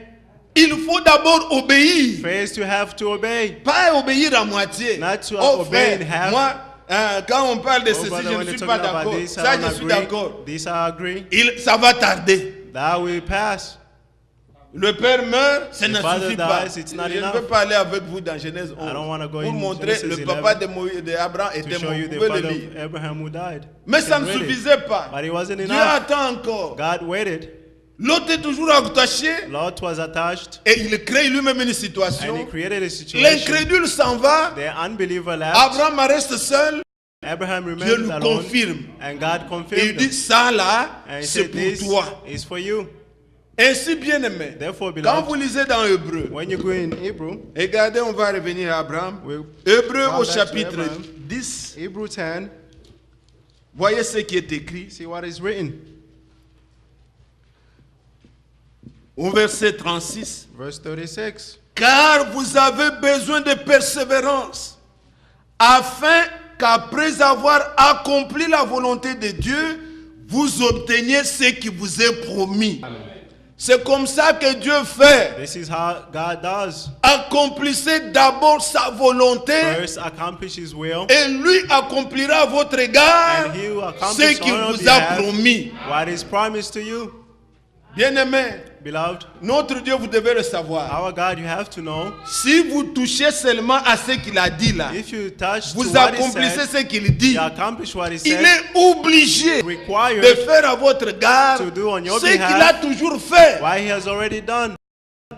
Il faut d'abord obéir. First, you have to obey. Pas obéir à moitié. Not to Oh obey frère, in half. moi, quand on parle de Oh, ceci, brother, je when ne you're suis pas talking about d'accord. this, I Ça, don't je suis agree. d'accord. This I agree. Ça va tarder. That will pass. Le père meurt, ça The ne father suffit pas. dies, it's Je not ne enough. peux pas aller avec vous dans Genèse 11 I don't wanna go pour in montrer Genesis le papa 11 d'Abraham To était show mort. you Vous the pouvez le father lire. of Abraham who died. Mais You ça can ne read it. suffisait pas. But it wasn't Dieu enough. attend encore. God waited. L'autre est toujours attaché Lot was attached, et il crée lui-même une and he situation. created a situation. L'incrédule s'en va. The unbeliever left. Abraham reste seul. Abraham Dieu remained lui alone, confirme. and God Et il confirmed dit, him. ça là, And he c'est said, pour this toi. is for you. Ainsi, bien aimé, Therefore, quand vous beloved, lisez dans Hébreu, When you go in Hebrew, regardez, on va revenir à Abraham. we'll Hébreu Come au back to chapitre Abraham. 10, Hebrew 10, voyez ce qui est écrit see what is written. au verset 36. Verse 36. Car vous avez besoin de persévérance, afin qu'après avoir accompli la volonté de Dieu, vous obteniez ce qui vous est promis. C'est comme ça que Dieu fait. this is how God does. Accomplissez d'abord sa volonté First, accomplish His will, et lui accomplira à votre égard and He will ce accomplish qu'il on your vous a behalf promis. what is promised to you. Bien-aimé, Beloved, notre Dieu, vous devez le savoir. our God, you have to know, Si vous touchez seulement à ce qu'il a dit là, if you touch to vous what He accomplissez said, ce qu'il dit, you accomplish what He il said, est obligé de required faire à votre égard to do on your ce qu'il a behalf toujours fait, what He has already done,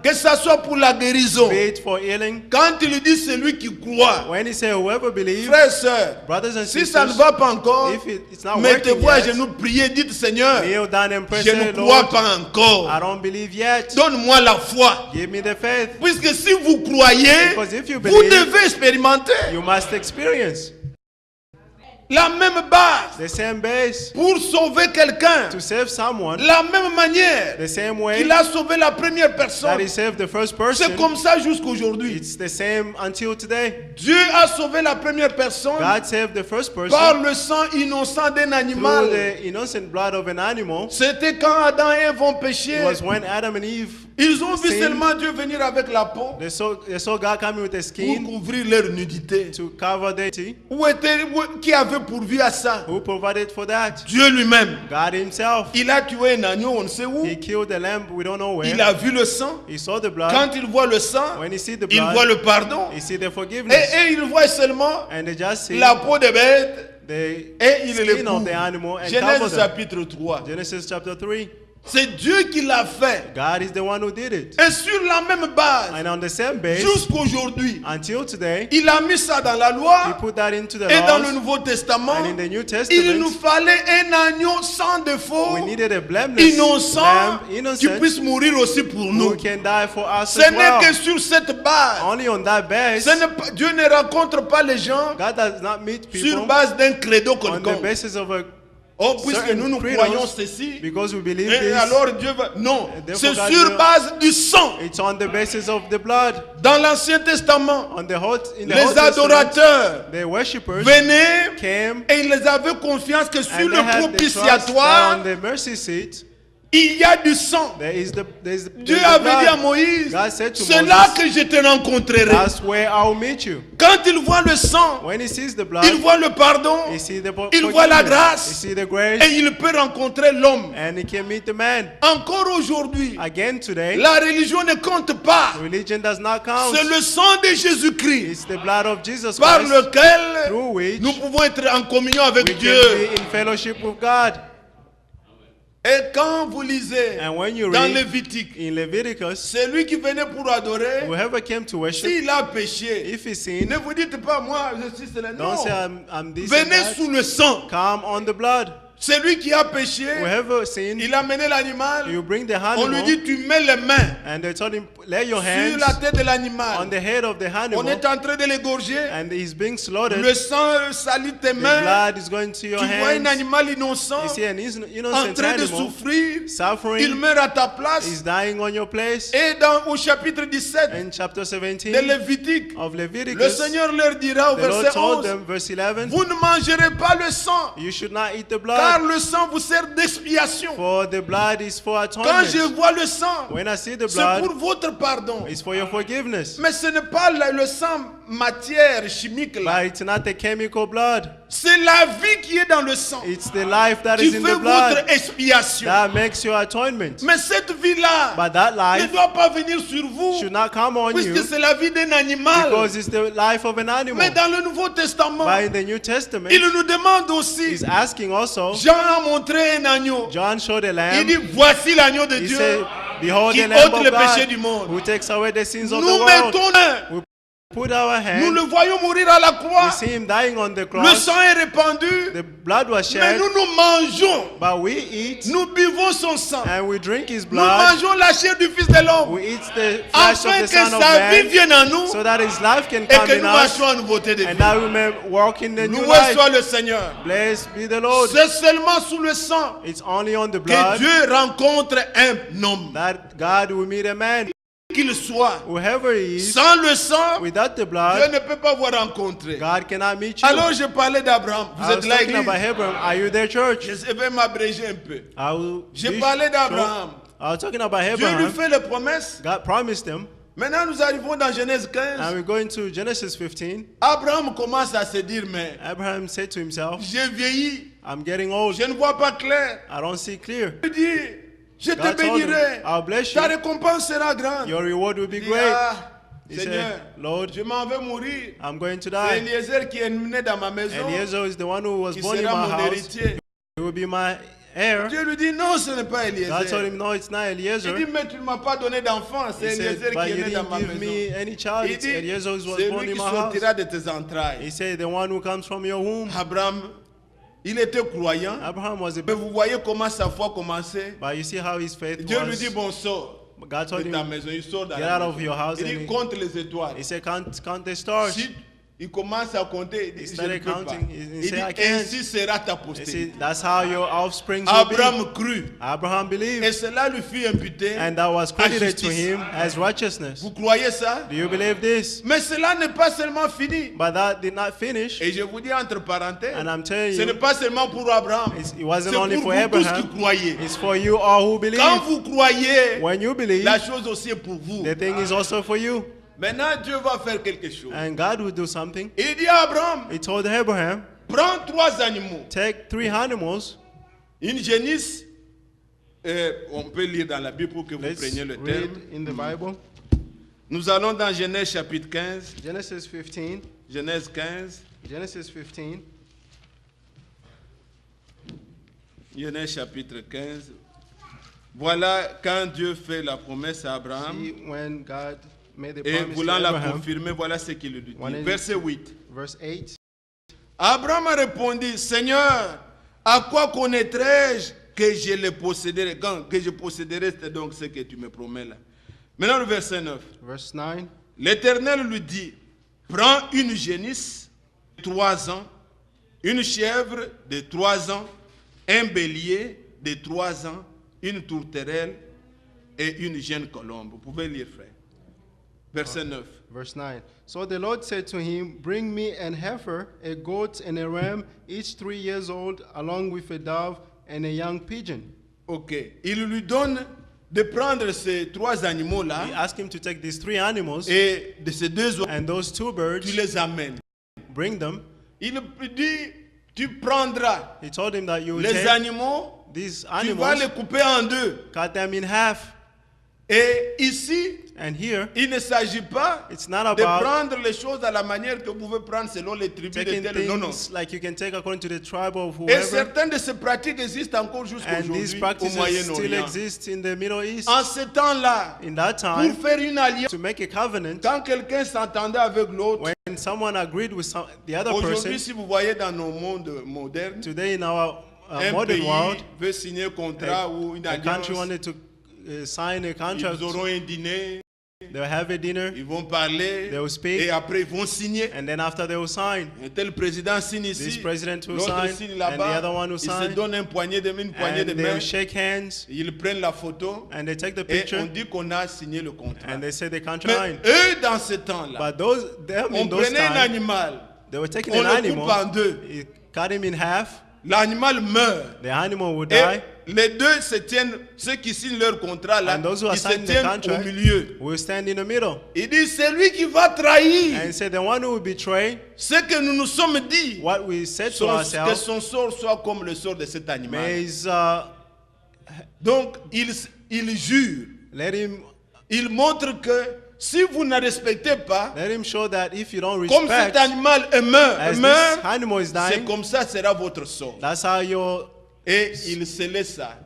que ce soit pour la guérison. be it for healing. Quand il dit celui qui croit, When He said, whoever believes, frères et sœurs, brothers and si ça ne sisters, va pas encore, if it's not working mettez-vous à yet, genoux, priez, dites Seigneur, kneel down and pray, je ne say, crois Lord, pas encore. I don't believe yet. Donne-moi la foi. Give me the faith. Puisque si vous croyez, Because if you vous believe, devez expérimenter you must experience la même base the same base pour sauver quelqu'un. to save someone, La même manière the same way qu'il a sauvé la première that personne. He saved the first C'est person. comme ça jusqu'aujourd'hui. It's the same until today. Dieu a sauvé la première personne God saved the first par person le sang innocent d'un through animal. the innocent blood of an animal. C'était quand Adam et Ève ont It péché. was when Adam and Eve, Ils ont vu sin. seulement Dieu venir avec la peau they saw God coming with a pour skin couvrir leur nudité. to cover their tea. Qui avait pourvu à ça? Who provided for that? Dieu lui-même. God Himself. Il a tué un agneau, on ne sait où. He killed the lamb, we don't know Il where. a vu le sang. He saw the blood. Quand il voit le sang, When he see the il voit blood, le pardon. he see the forgiveness. Et il voit seulement And they just see la peau de bête the et il le skin of the couvre. animal and cover Genèse them. chapitre 3. Genesis chapter 3. C'est Dieu qui l'a fait. God is the one who did it. Et sur la même base, And on the same base, jusqu'aujourd'hui, until today, il a mis ça dans la He loi put that into the et dans le laws. Nouveau Testament. And in the New Il nous Testament, fallait un agneau sans défaut, we needed a blameless innocent, lamb, qui innocent, puisse mourir aussi pour nous. who can die for us Ce as n'est well. que sur cette base. Only on that base, Ce n'est pas- Dieu ne rencontre pas les gens God does not meet sur people base d'un credo on the quelconque. basis of a Oh, puisque certain nous credos, croyons ceci, because we believe et this. alors Dieu va... Non, And therefore c'est God sur will- base du sang. It's on the basis of the blood. Dans l'Ancien Testament, On the whole, in the les Old Testament, adorateurs the worshippers venaient came et ils avaient confiance que sur and they le had the trust that propitiatoire, on the mercy seat. il y a du sang. There's Dieu the avait dit à blood. Moïse, God said to c'est là Moses, que je te rencontrerai. that's where I'll meet you. Quand il voit le sang, When he sees the blood, il voit le pardon he sees the il voit la forgiveness, grâce. he sees the grace, et il peut rencontrer l'homme. and he can meet the man. Encore aujourd'hui, Again today, la religion ne compte pas. religion does not count. C'est le sang de Jésus-Christ It's the blood of Jesus par Christ lequel through which nous pouvons être en communion avec we Dieu. can be in fellowship with God. Et quand vous lisez And when you dans read Lévitique, in Leviticus, celui qui venait pour adorer, whoever came to worship, s'il a péché, if he sinned, ne vous dites pas moi je suis cela. don't Non, say I'm this and venez that. sous le sang. Come on the blood. Celui qui a péché, Whoever sinned, il a mené l'animal. you bring the On lui animal, dit tu mets les mains and they told him, lay your sur hands la tête de on l'animal. the head of the On animal, est en train de l'égorger. and he's being slaughtered. Le sang salit tes The mains. blood is going to your Tu vois un hands. animal innocent You see an en innocent train de animal souffrir. Il suffering, meurt à ta is place. dying on your place. Et au chapitre 17 In chapter 17 de Lévitique, of le Leviticus, Seigneur leur dira au the Lord verset told 11, them, verse 11, vous ne mangerez pas le sang, you should not eat the blood, Car blood. le sang vous sert d'expiation. For the blood is for Quand je atonement. vois le sang, When I see the c'est pour blood, votre pardon. it's for your forgiveness. Mais ce n'est pas le sang matière chimique là. But it's not the chemical blood. C'est la vie qui est dans le sang It's the life that qui is in fait the blood votre expiation. that makes your atonement. Mais cette vie-là But that ne life doit pas venir sur vous should not come on puisque you c'est la vie d'un animal. because it's the life of an Mais animal. dans le Nouveau Testament, But in the New Testament, il nous demande aussi. he's asking also, Jean a montré un agneau. John showed a Il lamb. dit voici l'agneau de He Dieu said, behold qui the Lamb ôte of le péché du God monde. who takes away the sins of the Nous world. mettons un. Put our Nous hand, le voyons mourir à la we croix. see him dying on the Le cross. sang est répandu. The blood was Mais shed, nous mangeons. but we eat Nous buvons son sang. and we drink his Nous blood. mangeons la chair du Fils de l'homme. We eat the flesh Afin of the que Son of sa vie Man vienne en nous so that his life can et come que in nous us marchions en nouveauté de and vie. that we may walk in the new Loué life. soit le Seigneur. Blessed be the Lord. C'est seulement sous le sang It's only on the que blood Dieu rencontre un homme. that God will meet a man. Qu'il soit. Whoever he is, Sans le sang, without the Dieu blood, ne peut pas vous rencontrer. God cannot meet you. Alors je parlais d'Abraham. Vous I êtes was là, talking about église. Abraham. Are you there, church? Je vais m'abréger un peu. I will J'ai be parlé short. d'Abraham. I was talking about Dieu lui Abraham. fait les promesses. God promised him. Maintenant, nous arrivons dans Genèse 15. And we're going to Genesis 15. Abraham commence à se dire, mais Abraham said to himself, j'ai vieilli. I'm getting old. Je ne vois pas clair. I don't see clear. Il dit, je te God told him, bénirai. I'll bless Ta you. récompense sera grande. Your reward will be Il dit, great. ah, He Seigneur, said, Lord, je m'en vais mourir. I'm going to C'est die. Eliezer qui est né dans ma maison, Eliezer is the one who was qui born in sera my mon house. héritier. He will be my heir. Dieu lui dit, non, ce n'est pas God told Eliezer. him, no, it's not Il dit, Eliezer. mais tu ne m'as pas donné d'enfant. He C'est Eliezer said, but qui est you né dans didn't ma give maison. me any child. Il It's dit, Eliezer who was c'est born lui in qui my house. sortira de tes entrailles. He said, the one who comes from your womb. Abraham, il était croyant. Abraham was a Mais vous voyez comment sa foi commençait. but you see how his faith Dieu lui dit, was. bon, sors God told de ta him, maison. Il sort dans get la out of maison. your house. Il And dit, compte les étoiles. he said, count the stars. Si il commence à compter, il dit, He je ne started peux pas. counting. He Il dit, said, I can't. ainsi sera ta You postérité. see, that's how your offspring will be. Abraham crut. Abraham Et believed, cela lui fut imputé and that was à credited to justice. him as righteousness. Vous croyez ça? Do you believe this? Mais cela n'est pas seulement fini. But that did not finish. Et je vous dis entre parenthèses, And I'm telling ce n'est you, pas seulement pour Abraham. it C'est wasn't pour only vous for tous qui Abraham. croyez. It's for you all who believe. Quand vous croyez, When you believe, la chose aussi est pour vous. the thing is also for you. Maintenant, Dieu va faire quelque chose. And God will do something. Il dit à Abraham, He told Abraham, prends 3 animaux. take 3 animals. Une génisse, on peut lire dans la Bible pour que vous Let's preniez le Read terme. in the Bible. Nous allons dans Genèse chapitre 15. Genesis 15. Genèse 15. Genesis 15. Genèse chapitre 15. Voilà quand Dieu fait la promesse à Abraham. See when God made the Et promise to voulant la Abraham. confirmer, voilà ce qu'il lui dit. When it- Verset 8. Verse 8. Abraham a répondu, Seigneur, à quoi connaîtrai-je que je le posséderai? Quand que je posséderai, c'est donc ce que tu me promets là. Maintenant le verset 9. Verse 9. L'Éternel lui dit, prends une génisse de 3 ans, une chèvre de 3 ans, un bélier de 3 ans, une tourterelle et une jeune colombe. Vous pouvez lire, frère. Verset 9. Verse 9. So the Lord said to him, bring me an heifer, a goat, and a ram, each 3 years old, along with a dove and a young pigeon. Ok. Il lui donne de prendre ces 3 animaux-là He asked him to take these 3 animals et de ces 2 autres, and those 2 tu birds, les amènes. bring them. Il lui dit, tu prendras He told him that you will les take animaux, these tu vas animals, les couper en 2. cut them in half. Et ici, And here, il ne s'agit pas it's not de about prendre les choses à la manière que vous pouvez prendre selon les tribus de taking tel. Non, non. things like you can take according to the tribe of Et whoever. certaines de ces pratiques existent encore jusqu'à And these aujourd'hui au practices still Moyen-Orient. exist in the Middle East. En ce temps-là, In that pour time, faire une alliance, to make a covenant, quand quelqu'un s'entendait avec l'autre, when someone agreed with the other aujourd'hui, person, si vous voyez dans nos mondes modernes, today in our un modern pays world, veut signer un contrat ou une a alliance, country wanted to sign a contract, ils auront un dîner, they'll have a dinner, ils vont parler, they will speak, et après ils vont signer. and then after they will sign. Un tel président signe This ici, president will l'autre sign, signe and the là-bas, other one will ils se sign, donnent une poignée de and they main, will shake hands, ils prennent la photo, and they take the et on picture, dit qu'on a signé le contrat. and they say the contract Mais line. eux, dans ce temps-là, But them on in those prenait un times, animal, they were taking on an le coupe animal, en 2, he cut him in half, l'animal meurt. the animal will Et die, les deux se tiennent, ceux qui signent leur contrat là, and those who are ils se signing the tiennent au contract milieu. will stand in the middle. Il dit, c'est lui qui va trahir And say the one who will betray ce que nous nous sommes dit, what we said to que ourselves, son sort soit comme le sort de cet animal. may his, Donc, il jure, let him il montre que si vous ne respectez pas, show that if you don't comme cet respect, animal as meurt, this animal is c'est dying, comme ça sera votre sort. that's how your, Et il scellait ça.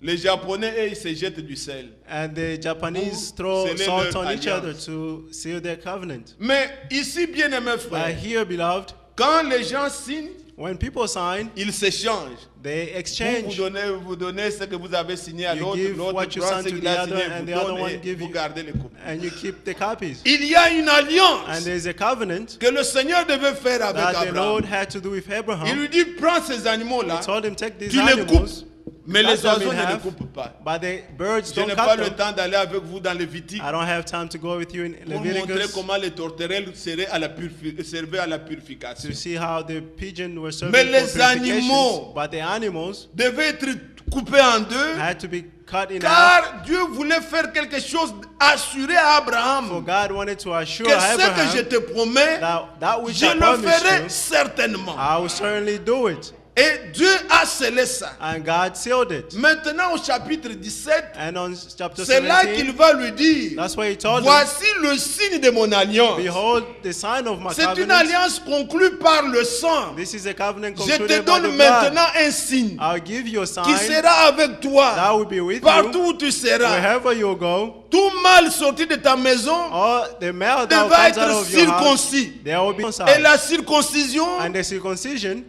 Les Japonais, eux, ils se jettent du sel. and the Japanese Pour throw sceller salt leur on each other alliance. to seal their covenant. Mais ici, bien aimés But frères, here, beloved, quand les gens signent, when people sign, ils s'échangent. they Vous exchange. vous donnez ce que vous avez signé à You l'autre, give l'autre what you prend signed ce to qu'il the a other, signé, and vous the other donne one et give vous you. gardez les copies. And you keep the copies. Il y a une And alliance there's a covenant que le Seigneur devait faire avec that the Abraham. Lord had to do with Il Abraham. lui dit, prends ces animaux-là, He told him, take these tu les coupes, animals, mais les cut them oiseaux in ne les half, coupent pas. but the birds Je don't n'ai cut pas le them. temps d'aller avec vous dans Lévitique I don't have time to go with you in pour montrer Leviticus comment les tourterelles servaient à la purification. to see how the pigeon were serving Mais for les animaux purifications. But the animals Devaient être coupés en deux, had to be cut in half. car Dieu voulait faire quelque chose, assurer à For Abraham God wanted to assure que ce que je Abraham te promets, that which je I le promised ferai you, certainement. I will certainly do it. Et Dieu a scellé ça. And God sealed it. Maintenant au chapitre 17, And on chapter c'est là qu'il 17, va lui dire, that's why he told him, voici le signe de mon alliance. behold the sign of my C'est une covenant. alliance conclue par le sang. This is a covenant Je te concluded by donne the blood. maintenant un signe I'll give you a qui sign sera avec toi that will be with partout you où tu seras. wherever you go. Tout mâle sorti de ta maison Or the male that devra comes out être of your house, circoncis. there will be Et la circoncision and the circumcision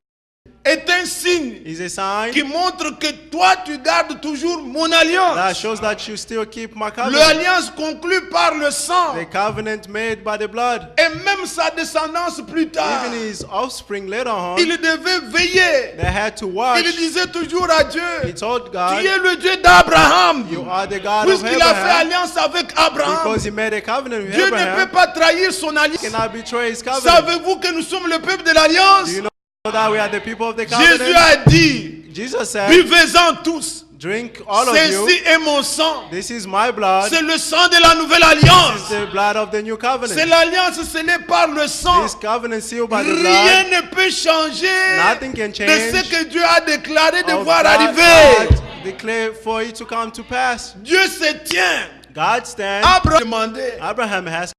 est un signe is a sign qui montre que toi tu gardes toujours mon alliance. that shows that you still keep my covenant. L'alliance conclue par le sang The covenant made by the blood. et même sa descendance plus tard. Even his offspring later on, Il devait veiller. they had to watch. Il disait toujours à Dieu, He told tu God, es le Dieu d'Abraham. you are the God of Puisqu'il a fait Abraham, alliance avec Abraham, because he made a covenant with Dieu ne peut Abraham. pas trahir son alliance. He cannot betray his covenant. Savez-vous que nous sommes le peuple de l'alliance? Do you know that we are the people of the Jésus covenant? a dit, Jesus said, buvez-en tous. drink all of you. Ceci est mon sang. This is my blood. C'est le sang de la nouvelle This is alliance. the blood of the new C'est covenant. l'alliance scellée par le sang. This covenant sealed by the Rien blood. ne peut changer Nothing can de change ce que Dieu a déclaré of devoir God arriver. declare for it to come to pass. Dieu se tient. God stands. Abraham demandait, Abraham has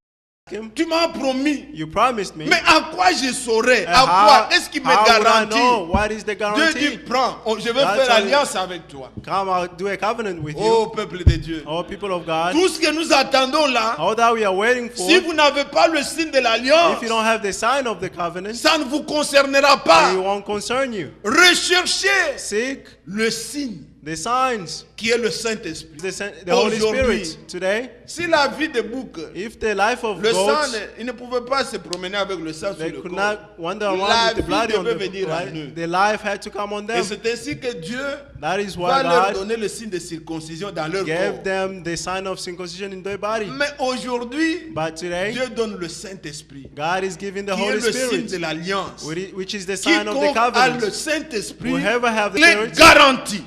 him. tu m'as promis. You promised me. Mais à quoi je saurais? And À quoi? Est-ce qu'il me how would I know? garantit? What is the Dieu dit, guarantee? prends, je vais God faire told alliance avec toi. Come, I'll do a covenant with Oh you. peuple de Dieu. Oh, people of God. Tout ce que nous attendons là, All that we are waiting for. si vous n'avez pas le signe de l'alliance, If you don't have the sign of the covenant, ça ne vous concernera pas. it won't concern you. Recherchez Seek le signe the signs, qui est le Saint-Esprit. the Holy Aujourd'hui, Spirit. Today, si la vie de bouc, if the life of le sang, goats, il ne pouvait pas se promener avec le sang sur they le could corps. not wander La around with the vie blood on devait the venir à eux. right? The life had to come on Et them. c'est ainsi que Dieu That is va why leur God donner le signe de circoncision dans leur gave corps. them the sign of circumcision in their body. Mais aujourd'hui, But today, Dieu donne le Saint-Esprit, God is giving the qui est Holy le signe de Spirit, l'alliance. which is the sign of the Quiconque a le covenant. Saint-Esprit, Whoever have the il est Spirit, garanti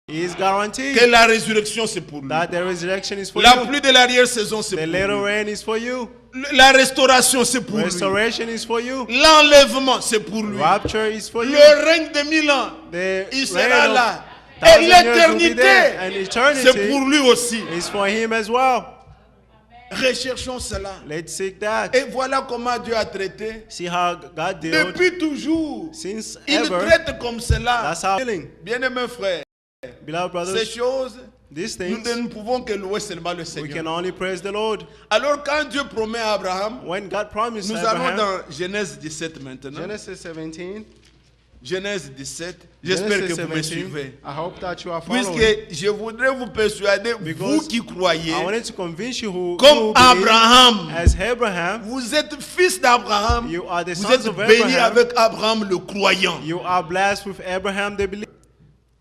he is que guaranteed la résurrection c'est pour lui. that the resurrection is for La you. pluie de l'arrière-saison c'est The pour later lui. rain is for you. La restauration c'est pour lui. Restoration is for you. L'enlèvement c'est pour lui. Rapture is for you. Le règne de 1000 ans, The il reign sera of là. 1,000 Et years will be there. And l'éternité, c'est eternity pour lui aussi. is for him as well. Recherchons cela. Let's seek that. Et voilà comment Dieu a traité. See how God dealt Depuis toujours, since il ever. traite comme cela. That's how healing. Bien-aimés frères, Beloved ces brothers, choses, these nous things, ne pouvons que louer seulement le we Seigneur. can only praise the Lord. Alors quand Dieu promet à Abraham, When God promised nous allons Abraham, dans Genèse 17 maintenant. Genesis 17. Genèse 17. J'espère que Genesis vous me 17. suivez. I hope that you are following. Puisque je voudrais vous persuader, vous Because qui croyez, I wanted to convince you who comme believe, Abraham, as Abraham, vous êtes fils d'Abraham, you are the vous sons êtes of bénis Abraham. avec Abraham le croyant. You are blessed with Abraham the believer.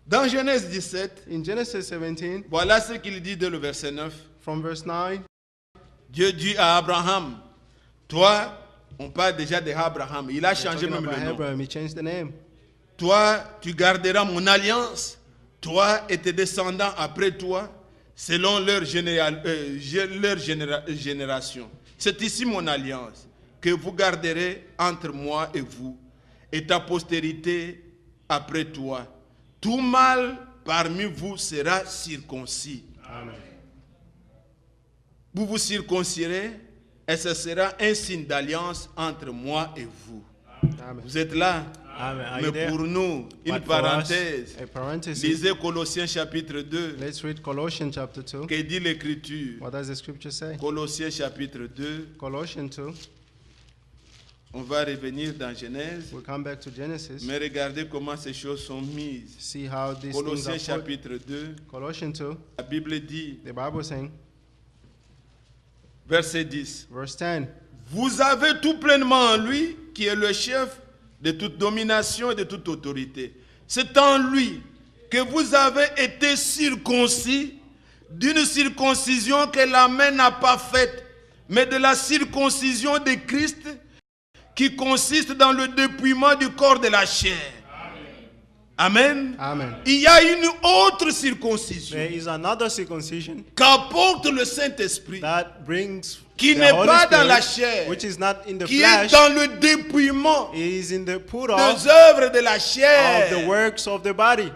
Dans Genèse 17, In Genesis 17, voilà ce qu'il dit dès le verset 9. from verse 9, Dieu dit à Abraham, toi, on parle déjà d'Abraham, il a changé talking même about le nom. Abraham, he changed the name. toi, tu garderas mon alliance, toi et tes descendants après toi, selon leur génération. C'est ici mon alliance, que vous garderez entre moi et vous, et ta postérité après toi. Tout mâle parmi vous sera circoncis. Amen. Vous vous circoncirez, et ce sera un signe d'alliance entre moi et vous. Amen. Vous êtes là? Amen. Are you Mais there? pour nous, une But for us, parenthèse. A parenthesis. Lisez Colossiens chapitre 2. Let's read Colossians chapter 2. Que dit l'Écriture? What does the scripture say? Colossiens chapitre 2. Colossians 2. On va revenir dans Genèse. We'll come back to Genesis. Mais regardez comment ces choses sont mises. See how these things Colossiens are put. chapitre 2. Colossians 2. La Bible dit, The Bible is saying, verset 10. verse 10. Vous avez tout pleinement en lui, qui est le chef de toute domination et de toute autorité. C'est en lui que vous avez été circoncis d'une circoncision que la main n'a pas faite, mais de la circoncision de Christ qui consiste dans le dépouillement du corps de la chair. Amen. Amen. Il y a une autre circoncision There is another circumcision qu'apporte le Saint-Esprit, that brings qui the n'est Holy pas dans Spirit, la chair, which is not in the qui est flesh, dans le dépouillement it is in the put des off œuvres de la of the chair. works of the body.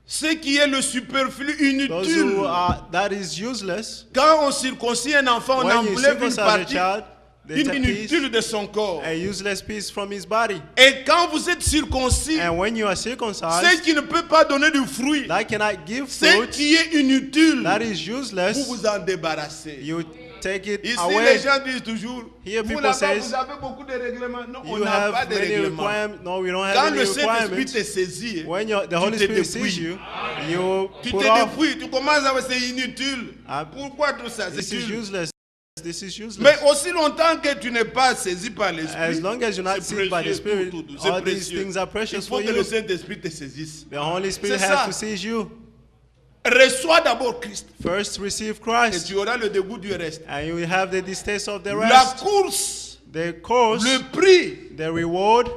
Ce qui est le superflu Those inutile. who are, that is useless. Quand on circoncie un enfant, on When you enlève une circumcise a partie child, they take a inutile piece, de son corps. a useless piece from his body. Et quand vous êtes circoncis, And when you are ce circumcised, qui ne peut pas donner du fruit, that cannot give ce fruit, qui est inutile, that is vous useless, vous en débarrassez. you take it Ici, away. les gens disent toujours, Here vous people là-bas, says, vous avez beaucoup de règlements. Non, on You n'a pas have de many règlements. requirements. No, we don't have Quand any le Saint-Esprit requirements. te saisit, When the tu Holy te Spirit sees dépouilles. you Tu put te off. dépouilles, tu commences à voir c'est inutile. Ah, Pourquoi tout ça? This C'est is inutile. useless. This is useless. Mais aussi longtemps que tu n'es pas saisi par As l'Esprit, long as you're not c'est sealed by the précieux, Spirit, tout, c'est all these précieux. things are Il precious faut for que le you. Saint-Esprit te saisisse. The Holy Spirit C'est has ça. to seize you. Reçois d'abord Christ First, receive et Christ, tu auras le dégoût du reste. and you will have the distaste of the La rest. course, The course, le prix. the reward.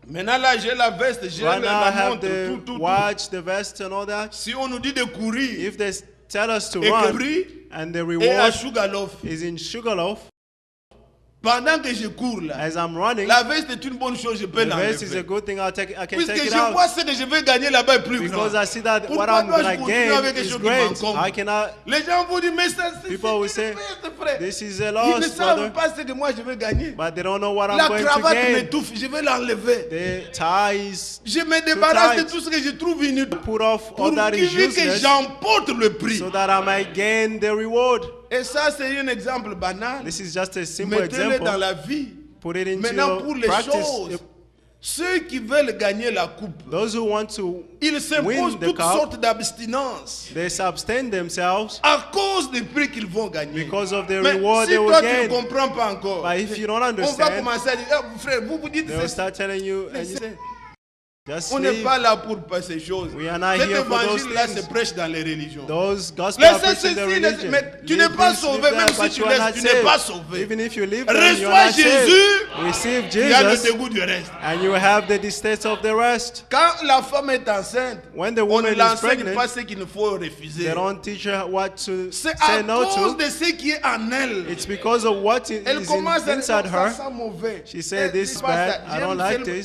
Maintenant là, j'ai la veste, j'ai Right now, I la have montre, the tout. watch, the vest, and all that. Si on nous dit de courir, If they tell us to et que run, prix and the et à reward Sugarloaf, is in Sugarloaf, pendant que je cours là, as I'm running, la veste est une bonne chose, je peux the vest is a l'enlever. good thing. I can Puisque take it je out. vois ce que je vais gagner là-bas est plus Because grand. I see that what Pourquoi I'm dois-je going to continuer gain avec quelque is chose qui great. m'encombre? I cannot. Les gens vont dire, mais ça, c'est People will une say, perte, frère. This is a Ils ne loss, savent brother. pas ce que moi je vais gagner. But they don't know what La I'm going to cravate gain. m'étouffe, je vais l'enlever. The ties Je me débarrasse de tight. tout ce que je trouve inutile put off pour all that is que useless j'emporte le prix. so that I might gain the reward. Et ça, c'est un exemple banal. This is just a simple Mettez-le dans example. la vie. Put it into Maintenant, pour your les practice. choses, ceux qui veulent gagner la coupe, Those who want to ils s'imposent win the toutes cup, sortes d'abstinences they abstain themselves à cause des prix qu'ils vont gagner. because of the Mais reward si they will toi, tu ne gain. comprends pas encore, But if you don't on va understand, commencer à dire, Eh, frère, vous vous dites, they will c'est- start telling you, and you say, just on n'est leave. pas là pour pas ces choses. We are not Cet here for those évangile-là things. se prêche dans les religions. Those gospel are Laissez preaching the ceci, religion. mais tu Leave n'es pas this, sauvé, leave même that, si but tu you are laisses, not tu n'es pas saved. sauvé. Even if you leave them, you Reçois are not Jésus, saved. Receive tu as le Jesus, dégoût du reste. and you will have the distaste of the rest. Quand la femme est enceinte, When the on ne woman is l'enseigne pregnant, pas ce qu'il ne faut refuser. they don't teach her what to C'est say à no cause to. de ce qui est en elle. It's because of what Elle is commence à dire, inside ça her. sent mauvais. She said, Eh, this is c'est pas bad, ça. I don't J'aime like seulement- this.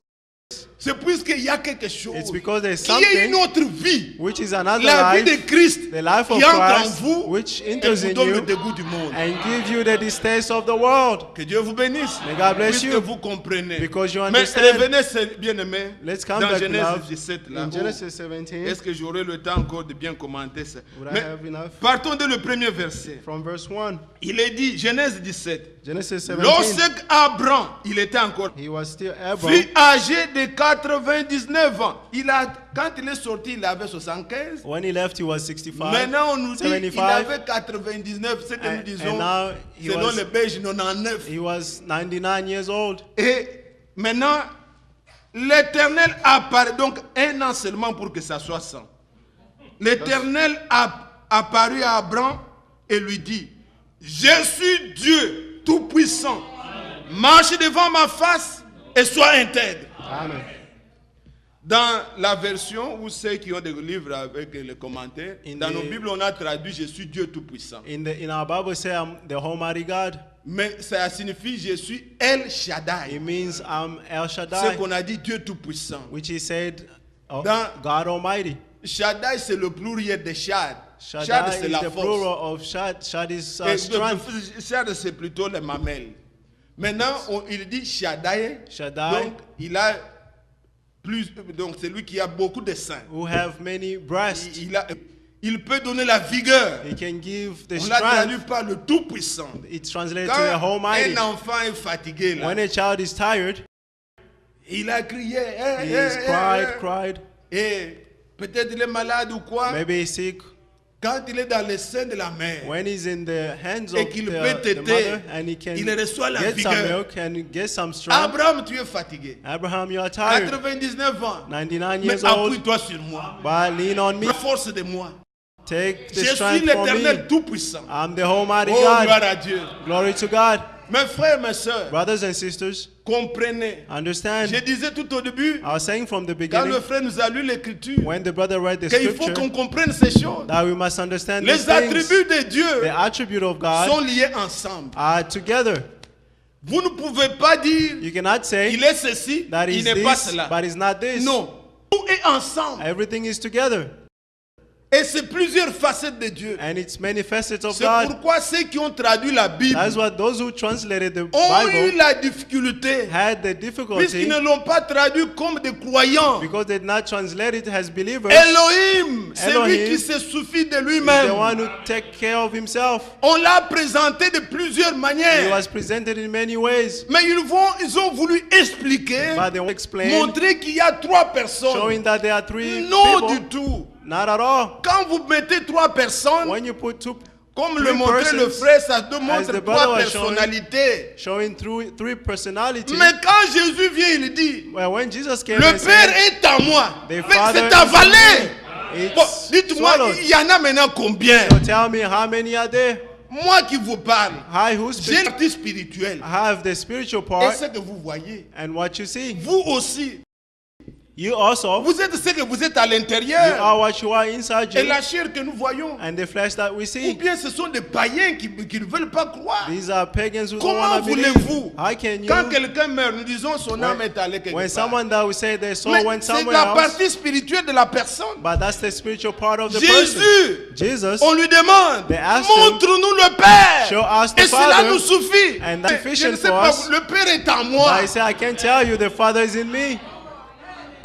C'est puisqu'il y a quelque chose It's because there's qui est une something autre vie. which is another La vie de life, Christ the life of qui entre en Christ, vous which et enters vous in donne le you dégoût du monde. and give you the distaste of the world. Que Dieu vous bénisse. May God bless Puisque you. vous comprenez. Because you Mais understand. revenez, bien-aimés, Let's come dans back, Genèse beloved. 17. Là, In Genesis 17, est-ce que j'aurai le temps encore de bien commenter ça? would I Mais have enough? partons de le premier verset. From verse 1, Il est dit, Genèse 17. Genesis 17, Lorsque Abraham, il était encore, he was still fut Abram. âgé de 99 ans. Quand il est sorti, il avait 75. When he left, he was 65. Maintenant, on nous dit qu'il 75. avait 99, ce que nous And disons, now he selon was- les Belges, 99. He was 99 years old. Et maintenant, l'Éternel apparaît, donc un an seulement pour que ça soit 100. L'Éternel a apparu à Abraham et lui dit, je suis Dieu Tout-Puissant, marche devant ma face et sois intègre. Amen. Dans la version où ceux qui ont des livres avec les commentaires, In dans the- nos Bibles, on a traduit « Je suis Dieu Tout-Puissant In our Bible say I'm the Almighty God. ». Mais ça signifie « Je suis El It Shaddai means I'm El ». C'est Shaddai, qu'on a dit Dieu Tout-Puissant. which he said, Dans- God Almighty. Shaddai, c'est le pluriel de Shad. Shad, Shaddai c'est is la the force. plural of Shad. Shad is Et strength. Shad, c'est plutôt les mamelles. Maintenant, il dit Shaddai. Shaddai. Donc, il a plus. Donc, c'est lui qui a beaucoup de seins. Who have many breasts. Il peut donner la vigueur. He can give the On l'a traduit strength. par le Tout-Puissant. It's translated to the Quand Almighty. un enfant est fatigué, là, When a child is tired, il a crié. he is cried. Et peut-être il est malade ou quoi. Maybe he's sick. Quand il est dans les seins de la mère, When he's in the hands et of qu'il the peut mother, téter, and he can il reçoit la get some vigueur. milk and get some strength. Abraham, tu es fatigué. Abraham, you are tired. 99 ans. 99 Mais years old. appuie-toi sur moi. But lean on me. La force de moi. Take the Je suis strength from l'Éternel me. Tout-Puissant. I'm the Almighty Oh, God. gloire à Dieu. Glory to God. Mes frères, mes sœurs, Brothers and sisters, comprenez. understand. Je disais tout au début, I was saying from the quand beginning, le frère nous a lu l'Écriture, when the brother read the qu'il faut scripture, qu'on comprenne ces choses. that we must understand Les these things. attributs de Dieu The attribute of God sont liés ensemble. are together. Vous ne pouvez pas dire, You cannot say il est ceci, that il is n'est pas this, cela. but it's not this. Non, tout est ensemble. Everything is together. Et c'est plusieurs facettes de Dieu. And it's many facets of C'est God. pourquoi ceux qui ont traduit la Bible That's what those who translated the ont eu Bible la difficulté, had the puisqu'ils difficulty ne l'ont pas traduit comme des croyants. because they did not translate it as believers. Elohim, c'est lui Elohim qui se suffit de He's the lui-même. one who take care of himself. On l'a présenté de plusieurs He manières. was presented in many ways. Mais ils ont voulu expliquer, But they will explain, montrer qu'il y a trois personnes. showing that there are three Non people. du tout. Not at all. Quand vous mettez trois personnes, When you put two, comme three le montrait le persons, frère, ça as démontre the brother trois was showing, personnalités. showing three personalities. Mais quand Jésus vient, il dit, Well, when Jesus came le and Père said, est à moi. The Mais Father c'est avalé. It's Bon, dites-moi, swallowed. il y en a maintenant combien? So tell me how many are there? Moi qui vous parle, I who j'ai speak, une partie spirituelle. have the spiritual Et part ce que vous voyez, and what you see. vous aussi, You also, vous êtes ce que vous êtes à you l'intérieur. are what you are inside Et you la chair que nous voyons. and the flesh that we Ou see. bien ce sont des païens qui ne veulent pas croire. These are pagans who don't Comment want to believe. voulez-vous, How can you, quand quelqu'un meurt, nous disons son âme est allée quelque when part. someone that we say their soul Mais went c'est somewhere la else, partie spirituelle de la personne. but that's the spiritual part of the person. Jésus, Jesus, on lui demande, They asked him, montre-nous le Père. show us the Et cela Father, nous suffit. and that's Mais je sufficient ne sais for pas, us. le Père est en moi. I say, I can tell you the Father is in me.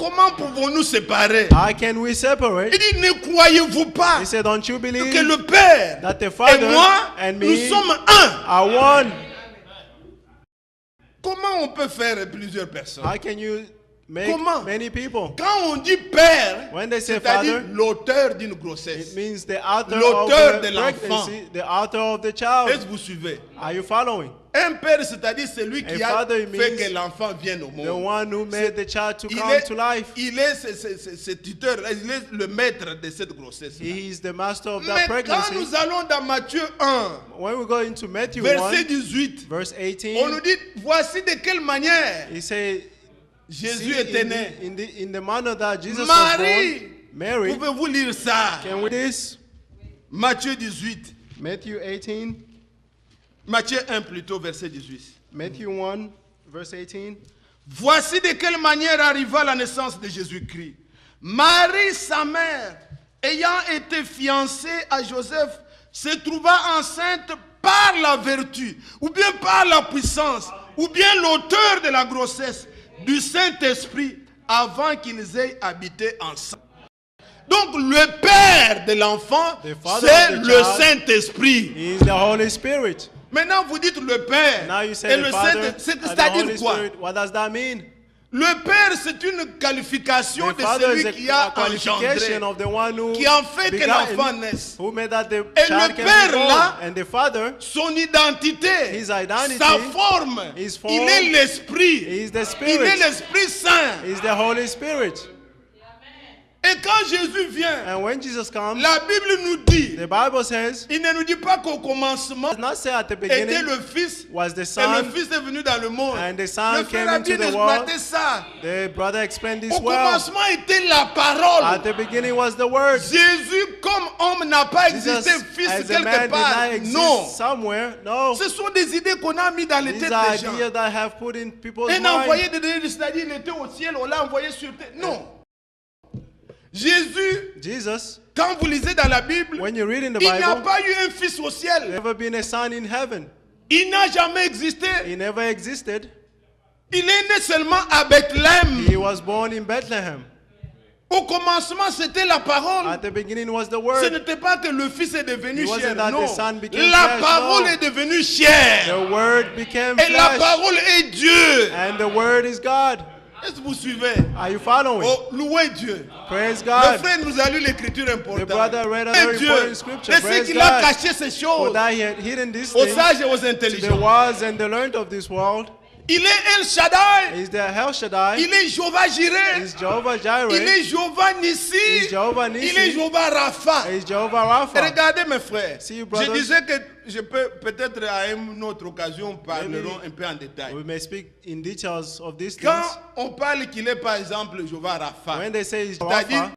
Comment pouvons-nous séparer? How can we separate? Il dit, ne croyez-vous pas He said, don't you que believe le Père that the et Father moi, and nous me sommes un? are one? Comment on peut faire plusieurs personnes? How can you make Comment? many people? Quand on dit Père, When they say c'est-à-dire Father, l'auteur d'une it grossesse. means the author L'auteur of de the l'enfant. pregnancy, the author of the Est-ce child. que vous suivez? Are you following? Un père, c'est-à-dire celui qui A a father fait means que l'enfant vienne au The monde. one who made the child to Il come est, to life. il est ce tuteur, il est le maître de cette grossesse. He is the master of that Mais quand pregnancy. nous allons dans Matthieu 1, When we go into Matthew verset 1, 18, verse on 18, nous dit, voici de quelle manière he said, Jésus see, était né. in the manner that Jesus was Marie, born, Mary, pouvez-vous lire ça? can we this? Matthieu 18. Matthew 18, Matthieu 1 plutôt, verset 18. Matthew 1, verse 18. Voici de quelle manière arriva la naissance de Jésus-Christ. Marie, sa mère, ayant été fiancée à Joseph, se trouva enceinte par la vertu, ou bien par la puissance, ou bien l'auteur de la grossesse du Saint-Esprit, avant qu'ils aient habité ensemble. Donc le père de l'enfant, The father c'est of the le child Saint-Esprit. He is the Holy Spirit. Maintenant, vous dites le père Now you et say le the Father Saint-Esprit, and the c'est-à-dire Holy quoi? Spirit. What does that mean? Le père, c'est une qualification The de Father is celui qui a a qualification engendré, of the one who qui en fait que begotten, l'enfant naisse. who made that the Et child le can père, be born. là, And the Father, Son identité, His identity, sa forme, his form, il est l'Esprit. He is the Il est Spirit. l'Esprit Saint. He is the Holy Spirit. Et quand Jésus vient, And when Jesus comes, la Bible nous dit, the Bible says, il ne nous dit pas qu'au commencement does not say at the était beginning le Fils, was the et le Son, Fils est venu dans le monde. and the Son Le frère came a into bien the world. exploité ça. The brother explained this Au well. commencement était la parole. At the beginning was the Word. Jésus, comme homme, n'a pas Jesus, existé fils as a quelque man, did part. not exist Non. somewhere. No. Ce sont des idées qu'on a mis dans les These têtes are des gens. ideas that have put in people's Un minds. envoyé de Dieu, c'est-à-dire il était au ciel, on l'a envoyé sur terre. Non. Jésus, Jesus, quand vous lisez dans la Bible, when you read in the il n'y a Bible, pas eu un fils au ciel. there never been a son in heaven. Il n'a jamais existé. He never existed. Il est né seulement à Bethléem. He was born in Bethlehem. Au commencement, c'était la parole. At the beginning was the Ce Word. n'était pas que le fils est devenu It wasn't chair. that Non. the son became La flesh, parole no. est devenue chair. The Word became Et la flesh. parole est Dieu. And the Word is God. Est-ce que vous suivez? Are you following? Oh, louez Dieu. Praise Le God. frère nous a lu l'écriture importante. The brother read a Et very Dieu, important scripture. et c'est Praise qu'il a God. caché ces For choses that he had hidden these aux things sages et aux to the intelligents. wise and the learned of this world. Il est El Shaddai. Is there El Shaddai? Il est Jéhovah Jireh. Is Jehovah Il Jireh? est Jéhovah Nissi. Is Jehovah Il est Nissi? Jéhovah Rapha. Is Jehovah Rapha? Regardez mes frères. See you, Je brothers. disais que je peux peut-être à une autre occasion parlerons un peu en détail. We may speak in details of these Quand things. on parle qu'il est par exemple Jéhovah Rapha, When they say he's c'est-à-dire Rapha,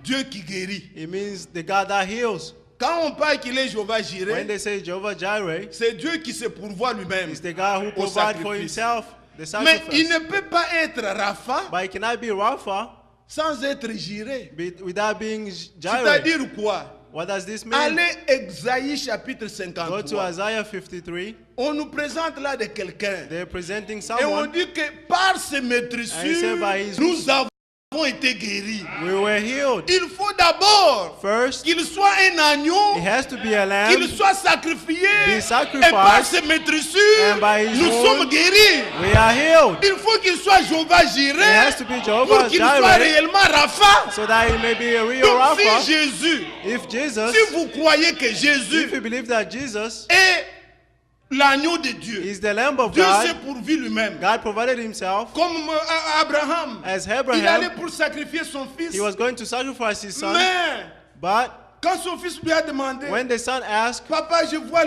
Dieu qui guérit. it means the God that heals. Quand on parle qu'il est Jéhovah When Jireh, they say Jehovah Jireh, c'est Dieu qui se pourvoit lui-même. it's the God who au provides for sacrifice. himself the Mais il sacrifice. ne peut pas être Rapha But it cannot be Rapha sans être Jireh. without being Jireh. C'est-à-dire quoi? What does this mean? Allez, Exaïe chapitre Go to 53. Isaiah 53. On nous présente là de quelqu'un. They're presenting Et on someone. dit que par ses And he maîtrissures, said by his- nous avons été guéris. We were healed. Il faut d'abord First, qu'il soit un agneau, it has to be a qu'il lamb. soit sacrifié. Be sacrificed. Et par ses maîtrissures, And by his nous wound, sommes guéris. We are healed. Il faut qu'il soit Jéhovah It Jireh has to be pour Jehovah qu'il soit Jireh réellement Rapha. so that he may be a real Donc Rapha. si Jésus, If Jesus, si vous croyez que if Jésus you believe that Jesus est l'agneau de Dieu, is the Lamb of Dieu s'est God, pourvu lui-même. God provided himself Comme Abraham, as il allait Abraham. pour sacrifier son fils. He was going to sacrifice his son. Mais But quand son fils lui a demandé, when the son asked, Papa, je vois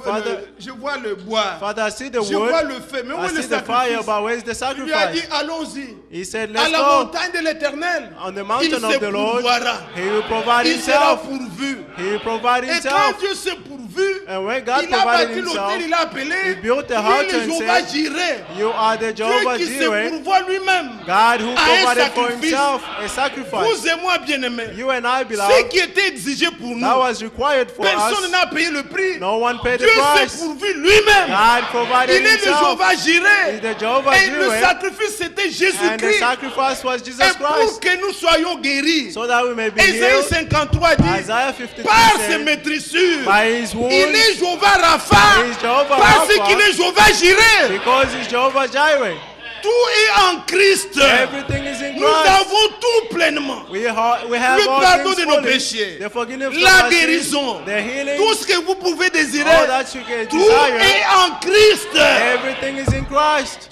Father- je vois le bois, Father, I see the je vois wood, le feu, mais où I est le see the fire, sacrifice? but where's the Il lui a dit, sacrifice? allons-y. He said, À let's la go. montagne de l'Éternel, On the il mountain se of the Lord, pourvoira. he will provide Il sera himself. pourvu. He will provide Et quand himself. Dieu s'est pourvu, And when God il a provided bâti l'hôtel, himself, il a appelé he built the lui house le and Jéhovah said, Jireh. You are the Dieu Jehovah qui se Jireh, pourvoit lui-même. God who à un provided for sacrifice. himself a sacrifice. Vous et moi, bien-aimés, You and I, ce beloved, qui était exigé pour nous, that was required for personne us. n'a payé le prix. No one paid the Dieu s'est price. pourvu lui-même. God provided Il est le himself. Jéhovah Jireh. He's the Jehovah Et le Jireh. sacrifice, c'était And the Jésus-Christ. sacrifice was Jesus Et pour Christ. que nous soyons guéris, So that we may be Ésaïe healed. 53 dit, Isaiah 53 par ses said, maîtrissures, by his wounds, il est Jéhovah Rapha, He is Jehovah parce Rapha. qu'il est Jéhovah Jireh. because he's Jehovah Jireh. Tout est en Christ. Everything is in Nous Christ. avons tout pleinement. We have Le all pardon things de nos fully. péchés, The forgiveness of la our sins, guérison, the healing, tout ce que vous pouvez désirer, all that you can tout desire. est en Christ. Everything is in Christ.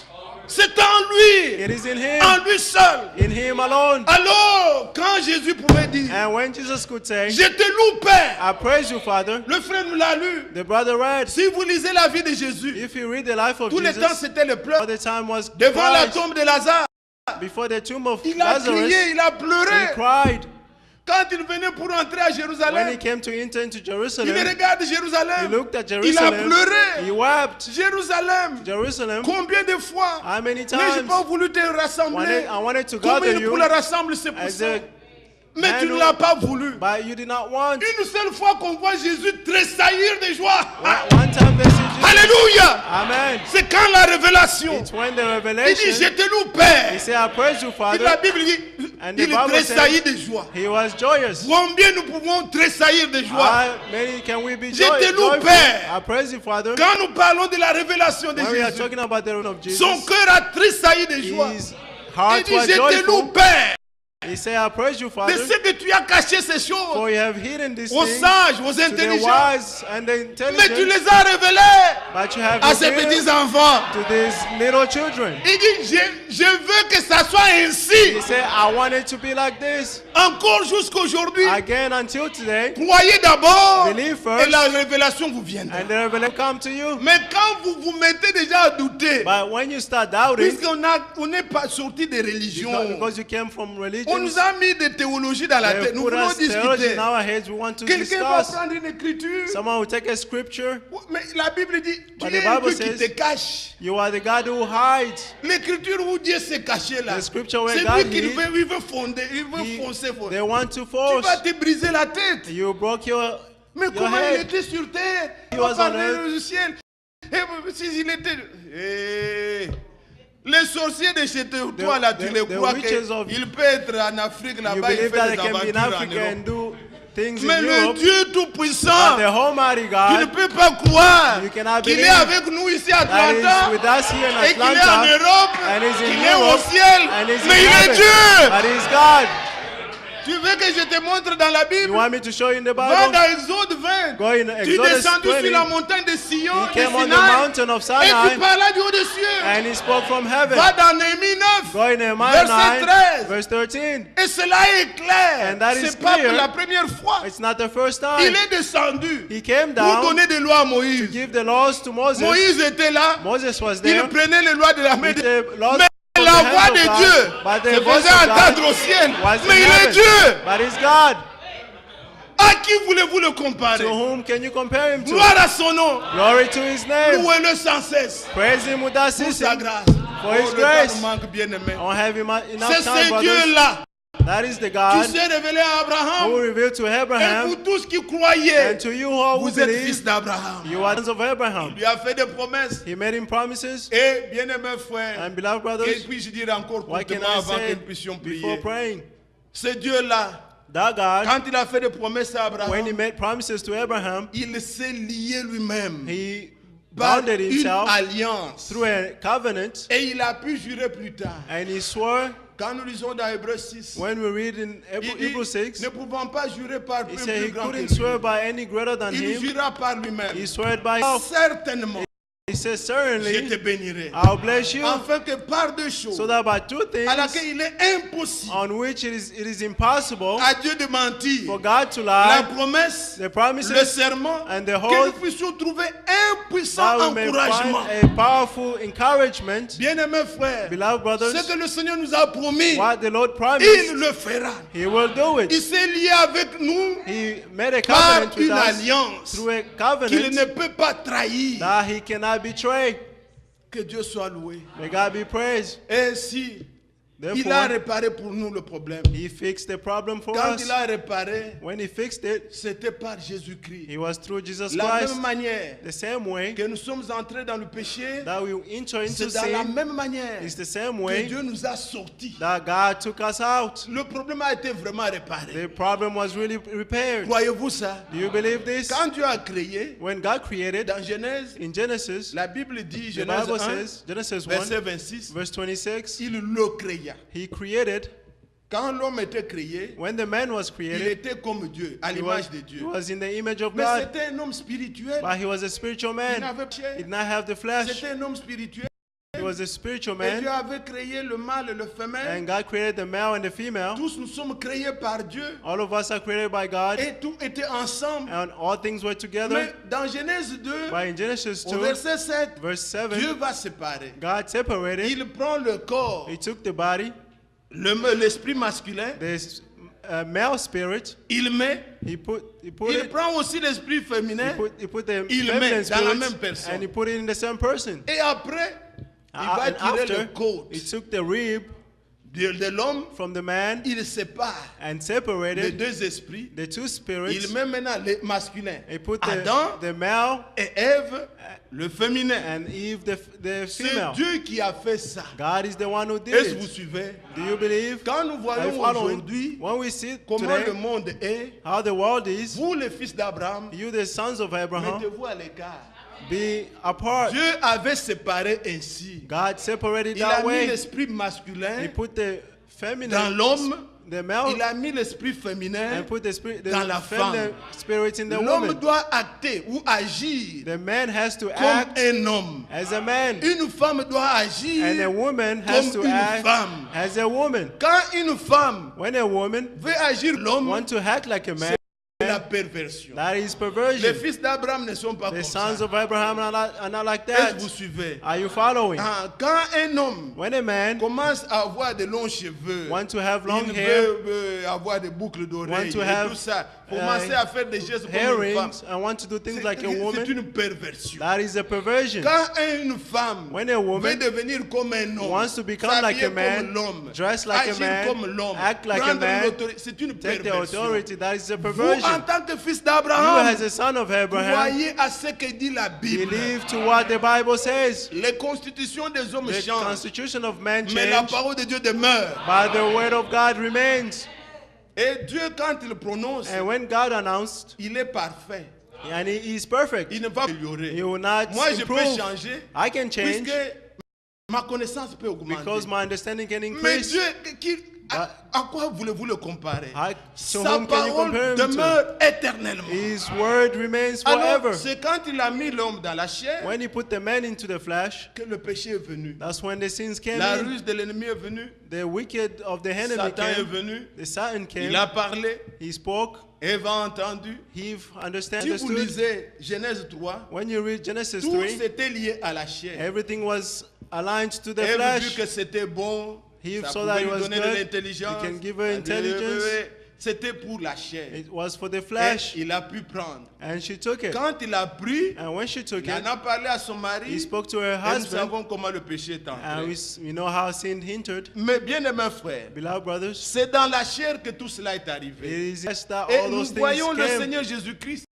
C'est en lui, It is in en him. lui seul. In him alone. Alors, quand Jésus pouvait dire, And when Jesus could say, je te loue, Père, I praise you, Father, le frère nous l'a lu. the brother read, Si vous lisez la vie de Jésus, if you read the life of tous les temps Jesus, c'était le all pleur. the time was Devant la Christ. tombe de Lazare, Before the tomb of il a Lazarus, crié, il a he pleuré. cried. Quand il venait pour entrer à When he Jérusalem, came to enter into il Jerusalem, regarde he Jérusalem. looked at Il a Jerusalem, pleuré. he wept. Jérusalem, Jerusalem, combien de fois how many n'ai-je times pas voulu te rassembler? I wanted to Combien gather de you pour la rassembler, c'est pour as ça. a Mais tu man ne l'as pas voulu. but you did not want. Une seule fois qu'on voit Jésus tressaillir de joie. One time they see Jesus. Alléluia. Amen. C'est quand la révélation. It's when the Il dit, revelation, je te loue, he Père. said, I praise you, Et Father. la Bible dit, And the il Bible tressaillit says- de joie. He was joyous. Combien nous pouvons tressaillir de joie? How many can we be Je te loue, joyful? Père. I praise you, Father. Quand nous parlons de la révélation de When we are Jésus, talking about the reign of Jesus, son cœur a tressailli de joie. his Il heart dit, was je te loue, joyful. Père. He said, I praise you, de Father, ce que tu as caché ces for choses you have hidden these aux things sages, aux to the intelligents. wise and the Mais tu intelligent, les as révélés but you have à ces revealed petits enfants. to these little children. Il dit, je veux que ça soit ainsi. He said, I want it to be like this. Encore jusqu'aujourd'hui. Again until today, Croyez d'abord believe first, et la révélation vous viendra. and the revelation come to you. Mais quand vous vous mettez déjà à douter, But when you start doubting, on n'est pas sorti des religions, because you came from on religion, nous a mis des théologies dans la they tête. Nous put voulons us theology discuter. in our heads. We want to Quelqu'un va discuss. prendre une écriture. Someone will take a scripture. Mais la Bible dit, tu But es the un Bible Dieu qui says- te cache. You are the God who hides. L'écriture où Dieu s'est caché là, The scripture where c'est God lui qui hid, il veut fonder, il veut He- foncer. They want to Tu force. vas te briser la tête. You broke your Mais your comment il head. était sur terre? He On was on parlait earth. du ciel. Et s'il était... Les sorciers de chez toi là, tu the- les the crois witches of- qu'il peut être en Afrique You là-bas, il believe fait that des they can be in aventures en Africa and Europe. do things Mais in le Europe. Dieu But Tout-Puissant, the Almighty tu ne God peux pas croire You cannot qu'il est believe avec nous ici à that is Atlanta with us here in et qu'il est en Atlanta Europe, and is in qu'il est au Europe ciel, and is in mais il est heaven. Dieu. But he's God. Tu veux que je te montre dans la You Bible? want me to show you in the Va Bible? dans Exode 20. Go in Tu es Exodus descendu 20. sur la montagne de Sion, He de came on the Sinaï, mountain of et Sinai tu parlais du haut des cieux. and he spoke from heaven. Va dans Néhémie 9, Go in Nehemiah verset 9, 13. verse 13. Et cela est clair. And that is C'est pas clear. pour la première fois. It's not the first Il time. est descendu He came pour down donner des lois à to Moïse. give the laws to Moses. Moïse était là. Moses was Il there. prenait les lois de la main With de the laws Mais from la the voix hands de of Dieu God, but se the voice faisait of God entendre au ciel. was Mais in il est heaven. Dieu. But he's God. À qui voulez-vous le comparer? To whom can you compare him to? Gloire à son nom. Glory to his name. Louez-le sans cesse. Praise him without Pour sa ceasing. grâce. For his le temps grace. nous manque, bien-aimé. I don't have enough C'est time, ce brothers. Dieu-là That is the qui God s'est révélé à who Abraham. revealed to Et Abraham, pour tous qui croyaient, and to you all who vous êtes believe, fils d'Abraham. you are sons of Abraham. Il lui a fait des promesses. He made him promises. Et bien-aimés frères, And beloved que brothers, puis-je dire encore what can courtement I avant que say nous puissions before prier? praying? Ce Dieu-là, That God, quand il a fait des promesses à when he Abraham, made promises to Abraham, il s'est lié lui-même he par bounded une himself alliance. through a covenant, Et il a pu jurer plus tard. and he swore, Quand nous lisons dans Hébreux 6, when we read in il dit, Hebrews 6, ne pouvons pas jurer par he un said he plus grand que couldn't lui. swear by any greater than Il him. jura par lui-même. He swore by himself. Certainement, He said, je te certainly, bénirai. I'll bless you, Afin que par deux choses so that by two things à laquelle il est impossible on which it is impossible à Dieu de mentir, for God to la lie, promesse, the le promises, serment, and the que whole, nous puissions trouver un puissant that we may encouragement. find a powerful encouragement. Bien-aimés frères, Beloved brothers, ce que le Seigneur nous a promis, what the Lord il promised, le fera. He will do Il it. s'est lié avec nous He made a par covenant with une us alliance through a qu'il covenant ne peut pas trahir. that He cannot betray. Que Dieu soit loué. May God be praised. Ainsi, il a Therefore, réparé pour nous le problème. He fixed the problem for Quand us. il a réparé, When He fixed it, c'était par Jésus-Christ. It was through Jesus La Christ. même manière The same way que nous sommes entrés dans le péché, that we enter into c'est dans la sin, même manière it's the same que way Dieu nous a sortis. that God took us out. Le problème a été vraiment réparé. The problem was really repaired. Croyez-vous ça? Do you believe this? Quand Dieu a créé, When God created, dans Genèse, in Genesis, la Bible dit, the Genèse Bible 1, says, Genesis 1, verset 26, verse 26, il le créa. He created, Quand l'homme était créé, when the man was il created, était comme Dieu, à he was, l'image de he Dieu. was in the image of Mais God, c'était un homme spirituel. but he was a spiritual Il man. n'avait He pas did not have the flesh. C'était un homme spirituel. He was a spiritual Et Dieu man, avait créé le mâle et le femelle. and God created the male and the female. Tous nous sommes créés par Dieu. All of us are created by God, Et tout était ensemble. and all things were Mais together. dans Genèse 2, But in Genesis au 2, verset 7, verse 7, Dieu va séparer. God separated. Il prend le corps, He took the body, l'esprit masculin, the male spirit. il met. He put Il it. prend aussi l'esprit féminin. He put the Il feminine met dans la même spirit, personne. and he put it in the same person. Et après, il va And tirer le after, côte he took the rib de l'homme. from the man Il sépare and les separated deux esprits. the two Il spirits. met maintenant le masculin. He put Adam the male et Ève, le féminin. and Eve the C'est female. Dieu qui a fait ça. God is the one who did Est-ce que vous it. suivez? Do you believe? Quand nous Are you voyons following? aujourd'hui When we see comment le today monde est, how the world is, vous les fils d'Abraham, you the sons of Abraham, mettez-vous à l'écart. be apart. Dieu avait séparé ainsi. God separated Il a that mis way. l'esprit He masculin put the dans feminine, l'homme the male il a mis l'esprit féminin and put the spirit, dans la the feminine femme. spirit in the L'homme woman. doit acter ou agir The man has to comme act un homme. as a man, Une femme doit agir and a woman has comme to une act femme. as a woman. Quand une femme When a woman veut agir l'homme, want to act like a man, c'est la perversion. that is Les perversion. fils d'Abraham ne sont pas The comme sons ça. of Abraham are not like Est-ce that. que vous suivez? Are you following? Ah, quand un homme When a man commence à avoir de longs cheveux, want to have long il hair, veut avoir des boucles d'oreilles want to et have, tout ça, commencer à faire des gestes comme une femme, earrings, and want to do things like a c'est woman, une perversion. that is a perversion. Quand une femme When a veut woman devenir comme un homme, wants to become like a s'habiller man, comme l'homme, dress like a agir man, comme l'homme, act like a prendre man, l'autorité, c'est une take the perversion. authority, that is a Vous, perversion. en tant que fils You d'Abraham, as a son of Abraham, croyez à ce que dit la Bible. believe to what the Bible says. Les constitutions des hommes The changent, constitution of man mais la changed, parole de Dieu demeure. but the word of God remains. Et Dieu, quand il prononce, And when God announced, il est parfait. and He is perfect, Il ne va pas améliorer. He will not Moi, je peux improve. changer I can change puisque ma connaissance peut augmenter. because my understanding can Mais increase. Dieu, à quoi voulez-vous le comparer? To Sa whom can you parole compare him to? demeure éternellement. His word remains Alors, forever. c'est quand il a mis l'homme dans la chair When He put the man into the flesh, que le péché est venu. that's when the sins came La in. ruse de l'ennemi est venue. The wicked of the enemy Satan est came. venu. The Satan came. Il a parlé. He spoke. Eve a entendu. Eve Si vous understood. lisez Genèse 3, When you read Genesis tout 3, c'était lié à la chair. everything was aligned to the Ève vit flesh. que c'était bon, He ça saw pouvait that it lui was donner de good. l'intelligence. It can give her intelligence. C'était pour la chair. It was for the Et flesh. il a pu prendre. And she took it. Quand il a pris, And when she took il it, en a parlé à son he mari. spoke to her Et nous husband. savons comment le péché est And entré. we know how sin hindered. Mais bien aimés frères, Beloved brothers, c'est dans la chair que tout cela est it arrivé. is just that Et all nous those things voyons le came. Seigneur Jésus-Christ.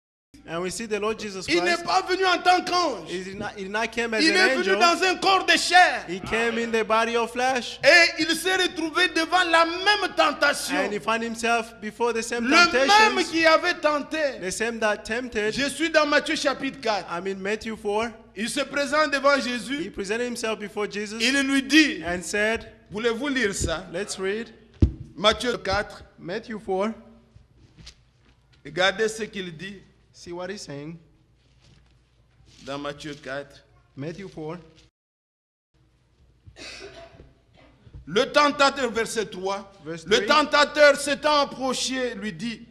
And we see the Lord Jesus Il n'est Christ. pas venu en tant qu'ange. He did not came as Il an est venu angel. dans un corps de chair. He came in the body of flesh. Et il s'est retrouvé devant la même tentation. And he found himself before the same Le même temptations. qui avait tenté. The same that tempted. Je suis dans Matthieu chapitre 4. I'm in Matthew 4. Il se présente devant He Jésus. presented himself before Jesus Il lui dit, and said, voulez-vous lire ça? let's read Matthieu 4. Matthew 4. Regardez ce qu'il dit See what he's saying. dans Matthieu 4. Matthew 4. Le tentateur, verset 3. Verse Le 3. tentateur s'étant approché lui dit,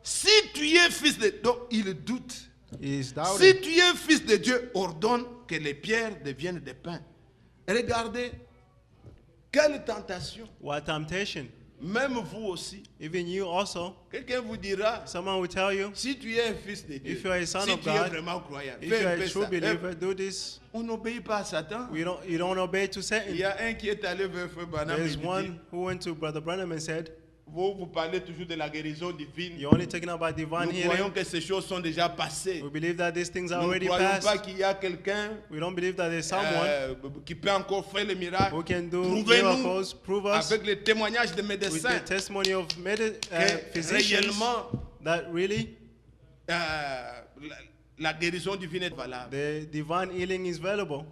si tu es fils de... Donc il doute. He is Si doubting. tu es fils de Dieu, ordonne que les pierres deviennent des pains. Regardez, quelle tentation. What temptation. Même vous aussi. Even you also. Quelqu'un vous dira, Someone will tell you, si tu es un fils de Dieu, If you are a son si of tu es God, vraiment croyant, if fais you are un peu a true ça. believer, do this. On n'obéit pas à Satan. You don't obey to Il Satan. y a un qui est allé vers Frère Branham et There's lui dit, one who went to Brother Branham and said, vous parlez toujours de la guérison divine. you're only talking about divine Nous croyons healing. que ces choses sont déjà passées. We believe that these things are Nous ne already croyons pas past. qu'il y a quelqu'un We don't believe that there's someone qui peut encore faire le miracle. who can do Prouvez-nous miracles, prove us avec les témoignages des with médecins the testimony of que physicians réellement that really la guérison divine est valable. the divine healing is available.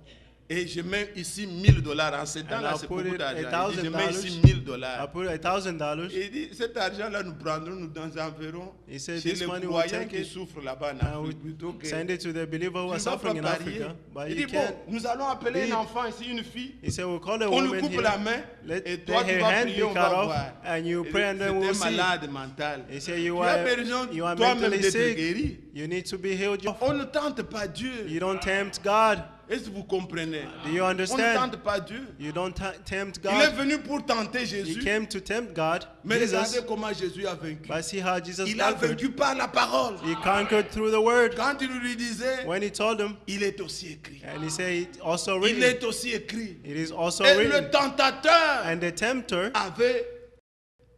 Et je mets ici $1000 en ce And temps-là, I'll c'est put beaucoup it d'argent. Il dit, je mets ici $1,000. I $1000. put $1,000. Il dit, cet argent-là, nous prendrons nous dans environ He said, chez this les money we'll croyants take qui it souffrent là-bas en and Afrique. Plutôt we que send it to the believer who tu are ne vas pas suffering in parier. Africa. But Il you dit, bon, can't. nous allons appeler He- un enfant ici, une fille. He said, we'll call a On lui woman coupe here. la main Let et toi tu her vas hand prier, be on cut va off voir. and you Il pray dit, and then c'est we'll un see. malade mental. He said, Tu you as are besoin toi-même toi-même d'être d'être guéri. sick. You need to be healed. On ne tente pas Dieu. You don't tempt God. Est-ce que vous comprenez? Do you On ne understand? tente pas Dieu. You don't tempt Il est God. venu pour tenter He Jésus. came to tempt God, Mais Jesus, regardez comment Jésus a vaincu. but see how Jesus Il a conquered. vaincu par la parole. He conquered through the word. Quand il lui disait, When he told him, il est aussi écrit. and he said, it's also Il written. est aussi écrit. It is also Et written. le tentateur And the tempter avait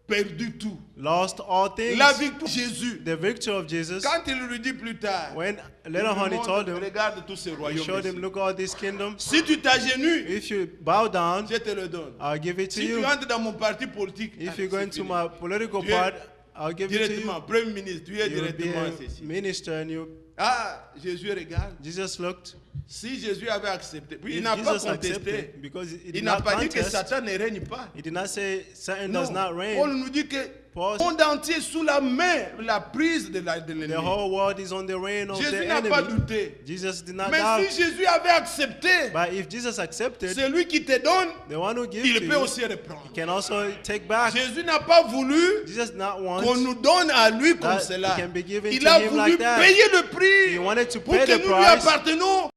perdu tout. lost all things. La victoire de Jésus. The victory of Jesus. Quand il lui dit plus tard, When il later lui on he montre, told him, regarde tous ces he royaumes. showed him, ici. look all this kingdom. Si tu t'agenouilles, If you bow down, je te le donne. I'll give it to Si tu you. entres dans mon parti politique, If you go c'est into fini. my political Tu es part, I'll give it to you. directement, Premier ministre, tu es You'll be directement a ceci. minister and you Ah, Jésus regarde. Jesus looked. Si Jésus avait accepté, puis il If n'a pas Jesus contesté. accepted, because he Il did n'a not pas dit que contest, Satan ne règne pas. he did not say Satan Non. does not Paul reign. nous dit que Paul- le monde entier est sous la main, la prise de The l'ennemi. whole world is on the reign of the Jésus n'a pas enemy. douté. Jesus did not Mais doubt. si Jésus avait accepté, But if Jesus accepted, celui qui te donne, the one who gives il to peut you aussi reprendre. can also take back. Jésus n'a pas voulu Jesus did not want qu'on nous donne à lui comme that cela. it can be given Il to a him voulu like that. payer le prix He wanted to pour pay que the nous lui price appartenons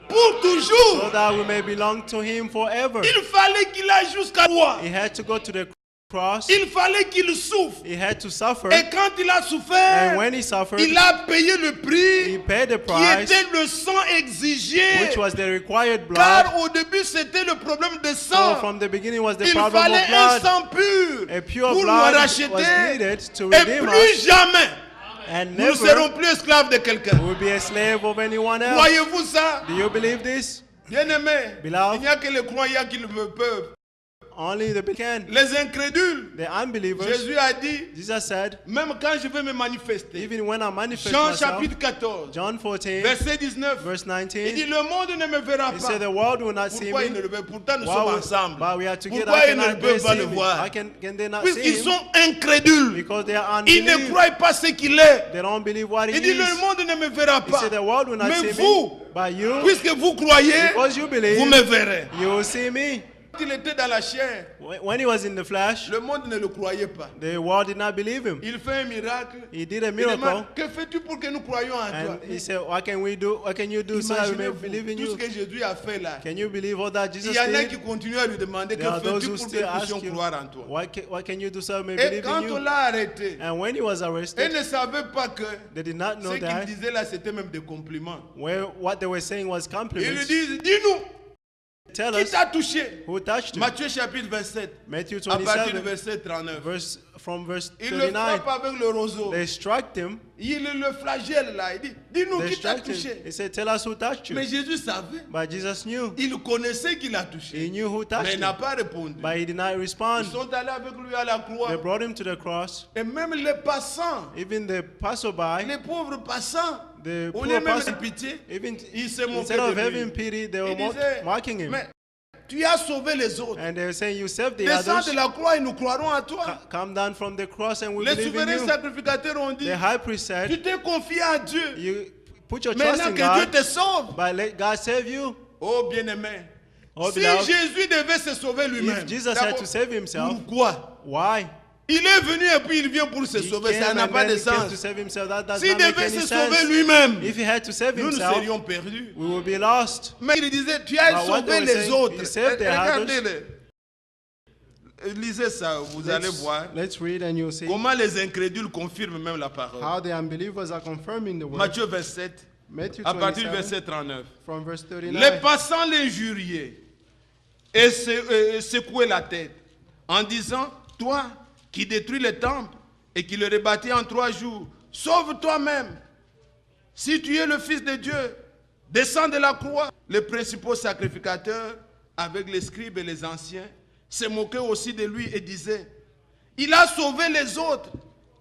pour toujours. so that we may belong to him forever. Il fallait qu'il aille jusqu'à moi. He had to go to the cross. Il fallait qu'il souffre. He had to suffer. Et quand il a souffert, And when he suffered, il a payé le he prix paid the qui price, était le sang exigé. which was the required blood. Car au début, c'était le problème de So sang. from the beginning was the Il problem fallait of un blood. sang pur A pure pour nous blood was racheter. needed to Et redeem plus us. jamais, And nous ne serons never plus esclaves de quelqu'un. will be a slave of anyone else. Croyez-vous ça? Do you believe this? Bien-aimés, Beloved. il n'y a que les croyants qui le peuvent. Only the can. Les incrédules, The unbelievers. Jésus a dit, Jesus said, même quand je vais me manifester, even when I manifest Jean myself, chapitre 14, John 14, verset 19, verse il 19, dit, le monde ne me verra he pas. said, the world will not see Pourquoi ils ne me. le verront? Pourtant nous Why sommes would- ensemble. But we are together. Pourquoi How ils ne can peuvent they pas see le me? voir? How can they not Puisqu'ils see him? sont incrédules. Because they are Ils ne unbelievers. croient pas ce qu'il est. They don't believe what he Il dit, is. le monde ne me verra He pas. said, the world will not Mais see vous, me. But you, puisque vous croyez, because you vous believe, me verrez. you will see me. Quand il était dans la chair, When he was in the flesh, le monde ne le croyait pas. the world did not believe him. Il fait un miracle. He did a Il demande, miracle. que fais-tu pour que nous croyions en toi? And he said, what can we do? What can you do so that we may Imaginez-vous believe in tout ce you? que Jésus a fait là. Can you believe all that Il Jesus y en a qui did? continuent à lui demander que There are those fais-tu who pour que still nous ask puissions him, croire en toi. what can you do so that we may Et believe quand in on you? l'a arrêté, And when he was ils arrested, ne savaient pas que they did not ce know qu'il that disait là, c'était même des compliments. what they were saying was Ils lui compliments. disent, dis-nous, Tell qui us t'a touché? who touched you. Matthieu chapitre 27, Matthew à partir du 27, verset 39. from verse Il le 39. frappe avec le roseau. They struck him. Il le flagelle là. Il dit, dis-nous They qui t'a struck him. touché. He said, tell us who touched Mais you. Jésus savait. But Jesus knew. Il connaissait qu'il a He touché. knew who Mais touched il n'a him. pas répondu. But he did not Ils respond. sont allés avec lui à la croix. They brought him to the cross. Et même les passants, Even the passerby, les pauvres passants, the au poor lieu même de passer, pitié, even ils se moquaient instead of de having lui. pity, they were Ils disaient, mocking him. mais tu as sauvé les autres. And they were saying, you saved the Descends others. de la croix et nous croirons à toi. Come down from the cross and we Les believe in souverains you. sacrificateurs ont dit, The high priest said, tu t'es confié à Dieu. you put your trust Maintenant in que Dieu God, te sauve. but let God save you. Oh bien-aimé, Oh, si beloved, Jésus devait se sauver lui-même, if Jesus had d'abord, to save himself, pourquoi? why? Il est venu et puis il vient pour se He sauver, ça came n'a and pas then de he came to sens. save himself. That does S'il not make devait any se sauver sense. lui-même, If he had to save nous himself, serions perdus. we will be lost. Mais il disait, tu as But what sauvé they were les saying, autres. you saved the Regardez-les. Lisez ça, vous allez voir Let's read and you'll see comment les incrédules confirment même la parole. how the unbelievers are confirming the word. Matthieu 27, Matthew à partir du 27, verset 39. from verse Les 39. passants l'injuriaient et secouaient la tête en disant, toi qui détruis le temple et qui le rebâtis en 3 jours, sauve toi-même. Si tu es le Fils de Dieu, descends de la croix. Les principaux sacrificateurs, avec les scribes et les anciens, se moquaient aussi de lui et disaient, il a sauvé les autres,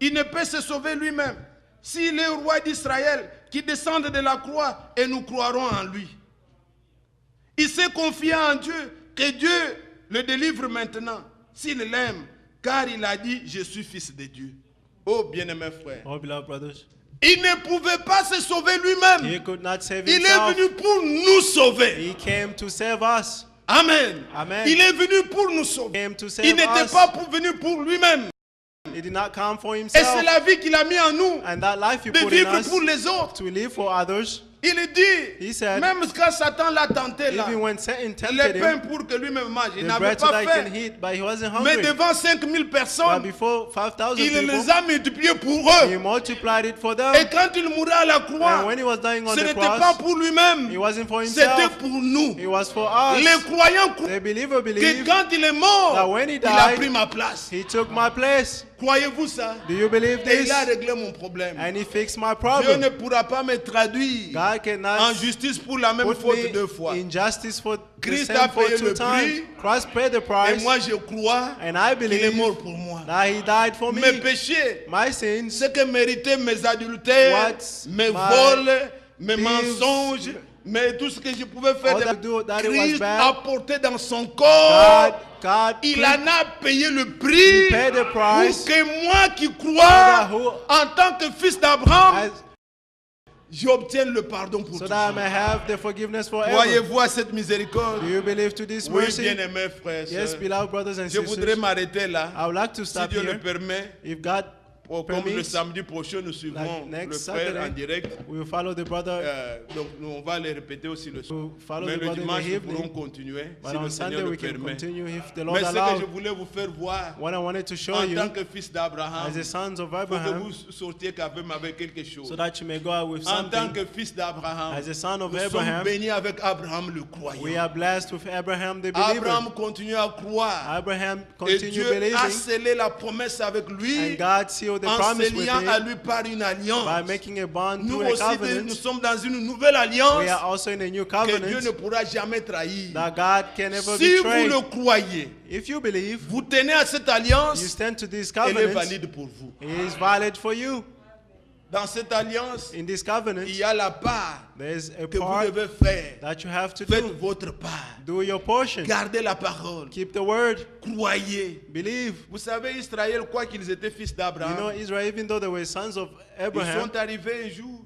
il ne peut se sauver lui-même. S'il est roi d'Israël, qui descende de la croix et nous croirons en lui. Il s'est confié en Dieu, que Dieu le délivre maintenant, s'il l'aime, car il a dit, je suis fils de Dieu. Oh bien-aimés frères, Oh, beloved brothers, il ne pouvait pas se sauver lui-même. he could not save Il est himself. venu pour nous sauver. He came to save us. Amen. Amen. Il est venu pour nous He sauver. came to save Il n'était us. pas venu pour lui-même. He did not come for Et c'est himself. la vie qu'il a mis en nous, And that life he de put in vivre us pour les autres. to live for others. Il dit, He said, même quand Satan l'a tenté là, even when Satan les tempted pains him, pour que lui-même mange, il the n'avait bread so pas that he can faim. eat, but he wasn't Mais hungry. devant 5000 But personnes, before 5,000 il people, les a multipliés pour he eux. multiplied it for them. Et quand il mourait à la And croix, when he was dying on ce the n'était pas cross, pour lui-même, it wasn't for c'était himself. pour nous. It was for us. Les croyants croient The believer que believed quand il est mort, that when he il a died, pris ma place. he took my place. Croyez-vous ça? Do you believe Et this? il a réglé mon problème. And he fixed my Dieu ne problem. pourra pas me traduire God en cannot justice pour la même put faute deux me fois. in justice for the Christ a same fault payé 2 le times. prix. Christ paid the Et price. moi, je crois And I qu'il est believe mort pour moi. that he died for Mes me. péchés, My sins, ce que méritaient mes adultères, What mes my vols, mes thieves, mensonges, mais tout ce que je pouvais faire, all that I do, that it was Christ bad. a porté dans son corps. God Il en a payé le prix He paid the price pour que moi qui crois so that en tant que fils d'Abraham, as, j'obtienne le pardon pour so tout. that I may have the forgiveness forever. Croyez-vous à cette miséricorde? Do you believe to this Oui, mercy? bien-aimés frères et Yes, sœurs. beloved brothers and Je voudrais sisters. m'arrêter là. I would like to Si stop Dieu le here. permet, If God comme le permits, samedi prochain, nous suivrons like le next frère en Saturday, direct. we will follow the brother. Donc nous, on va les répéter aussi le soir. We'll follow Mais the le brother in dimanche, the nous evening. pourrons continuer But si le on Seigneur Sunday le we can permet. continue if the Mais Lord ce que je allows. voulais vous faire voir What I wanted to show en you tant que fils d'Abraham, as the sons of pour que Abraham, vous sortiez quand même avec quelque chose. so that you may go out with En tant something. que fils d'Abraham, As a son of nous sommes Abraham, bénis avec Abraham le we croyant. are blessed with Abraham the believer. Abraham continue à croire. Abraham Et continued Dieu a believing, scellé la promesse avec lui and God sealed the en promise se with liant à him lui par une alliance. by making a bond Nous through a aussi, nous covenant. sommes dans une nouvelle alliance We are also in a new que Dieu ne covenant pourra jamais trahir. that God can never Si vous betray. le croyez, If you believe, vous tenez à cette you alliance, stand to this elle est covenant, valide pour vous. it is valid for you. Dans cette alliance, In this covenant, il y a la part there is a que vous part devez faire. that you have to Faites do. votre part. Do your portion. Gardez la parole. Keep the word. Croyez. Believe. Vous savez, Israël, quoi qu'ils étaient fils You know, d'Abraham, Israel, even though they were sons of ils Abraham, sont arrivés un jour,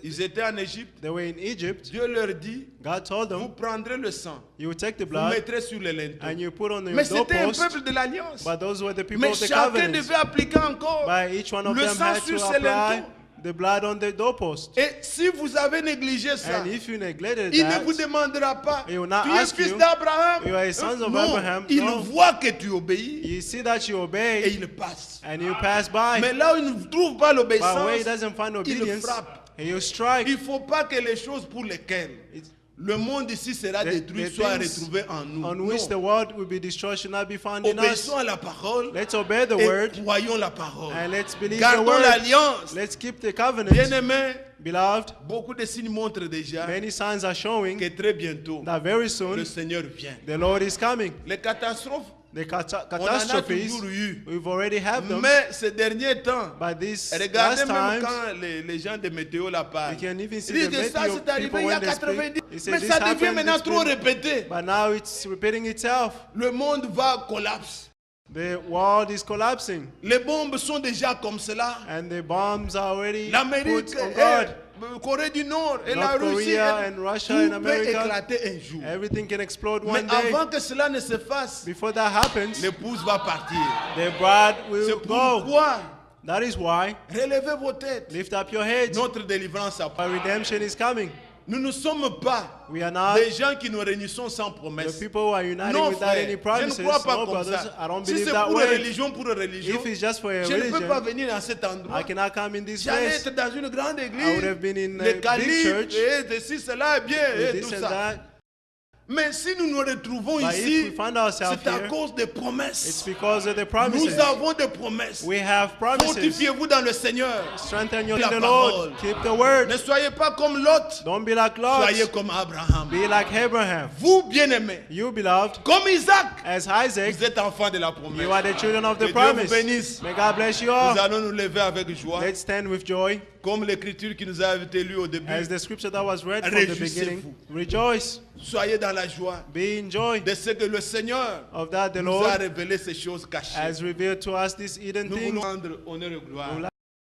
ils étaient en Égypte. they were in Egypt. Dieu leur dit, God told vous them, prendrez le sang, you will take the vous blood mettrez sur les linteaux. and you put on your Mais c'était un doorpost. peuple de l'alliance. But those were the people Mais of the chacun covenant. devait appliquer encore By each one of le them sang had sur to ses apply linteaux. the blood on the doorpost. Et si vous avez négligé ça, And if you neglected il ne that, vous demandera pas. He will not Tu es ask fils you, d'Abraham. you are a son of Non, Abraham. il No. voit que tu obéis you see that you et obey il passe. and you pass by. Mais là où il ne trouve pas But where he l'obéissance, doesn't find il obedience, frappe. he will strike. Il ne faut pas que les choses pour lesquelles It's- le monde ici sera The- détruit the soient things retrouvées en nous. on which Non. the world will be destroyed should not be found in us. Obéissons à la parole Let's obey the et word croyons la parole. and let's believe the Gardons word. l'alliance. Let's keep the covenant. Bien-aimés, Beloved, beaucoup de signes montrent déjà many signs are showing que très bientôt, that very le soon Seigneur vient. the Lord is coming. Les catastrophes, The on en a catastrophes, toujours eu. we've already had them. Mais ces derniers temps, But these regardez last même times, quand les gens de météo la parlent. you can even see Ils the disent que ça meteo c'est arrivé people il y a when they speak. 90. They say Mais this ça devient happened, maintenant it's trop been- répété. But now it's repeating itself. Le monde va collapser. The world is collapsing, Les bombes sont déjà comme cela. and the bombs are already L'Amérique, put on guard. Corée du Nord et la North Russie, Korea and Russia tout and peut America. éclater un jour. Everything can explode Mais one day. avant que cela ne se fasse, Before that happens, l'épouse va partir. the bride C'est will go. pourquoi That is why, relevez vos têtes. lift up your heads. Notre délivrance Our approche. redemption is coming. Nous ne sommes pas We are not des gens qui nous réunissons sans the promesse. people who are united Non, without frère, any je promises. ne crois pas No, comme brothers, ça. I don't Si believe c'est that pour une way. religion, If it's just for a je ne peux pas religion, venir à cet endroit. I cannot come in this J'allais place. être dans une grande I église. would have been in a Les big califs, church, et ceci, cela est bien, et this tout and ça. that. Mais si nous nous retrouvons But if ici, we find ourselves c'est à here, cause des it's promesses. because of the promises. Nous avons des promesses. We have promises. Fortifiez-vous dans le Seigneur. Strengthen your La in the parole. Lord. Keep the word. Ne soyez pas comme Lot, Don't be like Lot. soyez comme Abraham. Be like Abraham. Vous, bien-aimés, You, beloved, comme Isaac, as Isaac, vous êtes enfants de la promesse. you are the children of Que the Dieu vous promise. bénisse. May God bless you Nous all. allons nous lever avec joie, Let's stand with joy. comme l'écriture qui nous a été lue au début. As the scripture that was read from the beginning. Réjouissez-vous. Rejoice. Soyez dans la joie Be in joy de ce que le Seigneur of that the nous a Lord révélé ces choses cachées. has revealed to us these hidden Nous things. voulons rendre honneur et gloire. We would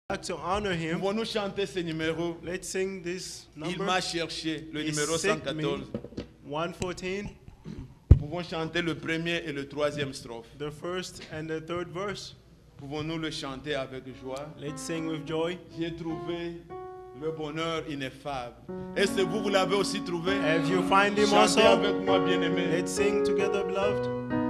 like to honor him. Pouvons-nous chanter ce numéro? Let's sing this Il number. m'a cherché, le He numéro seeked me. 114. 114, Pouvons chanter le premier et le troisième strophe. the first and the third verse. Pouvons-nous le chanter avec joie? Let's sing with joy. J'ai trouvé le bonheur ineffable. Et c'est vous, vous l'avez aussi trouvé? If you find him Chantez also, avec moi, bien-aimé. let's sing together, beloved.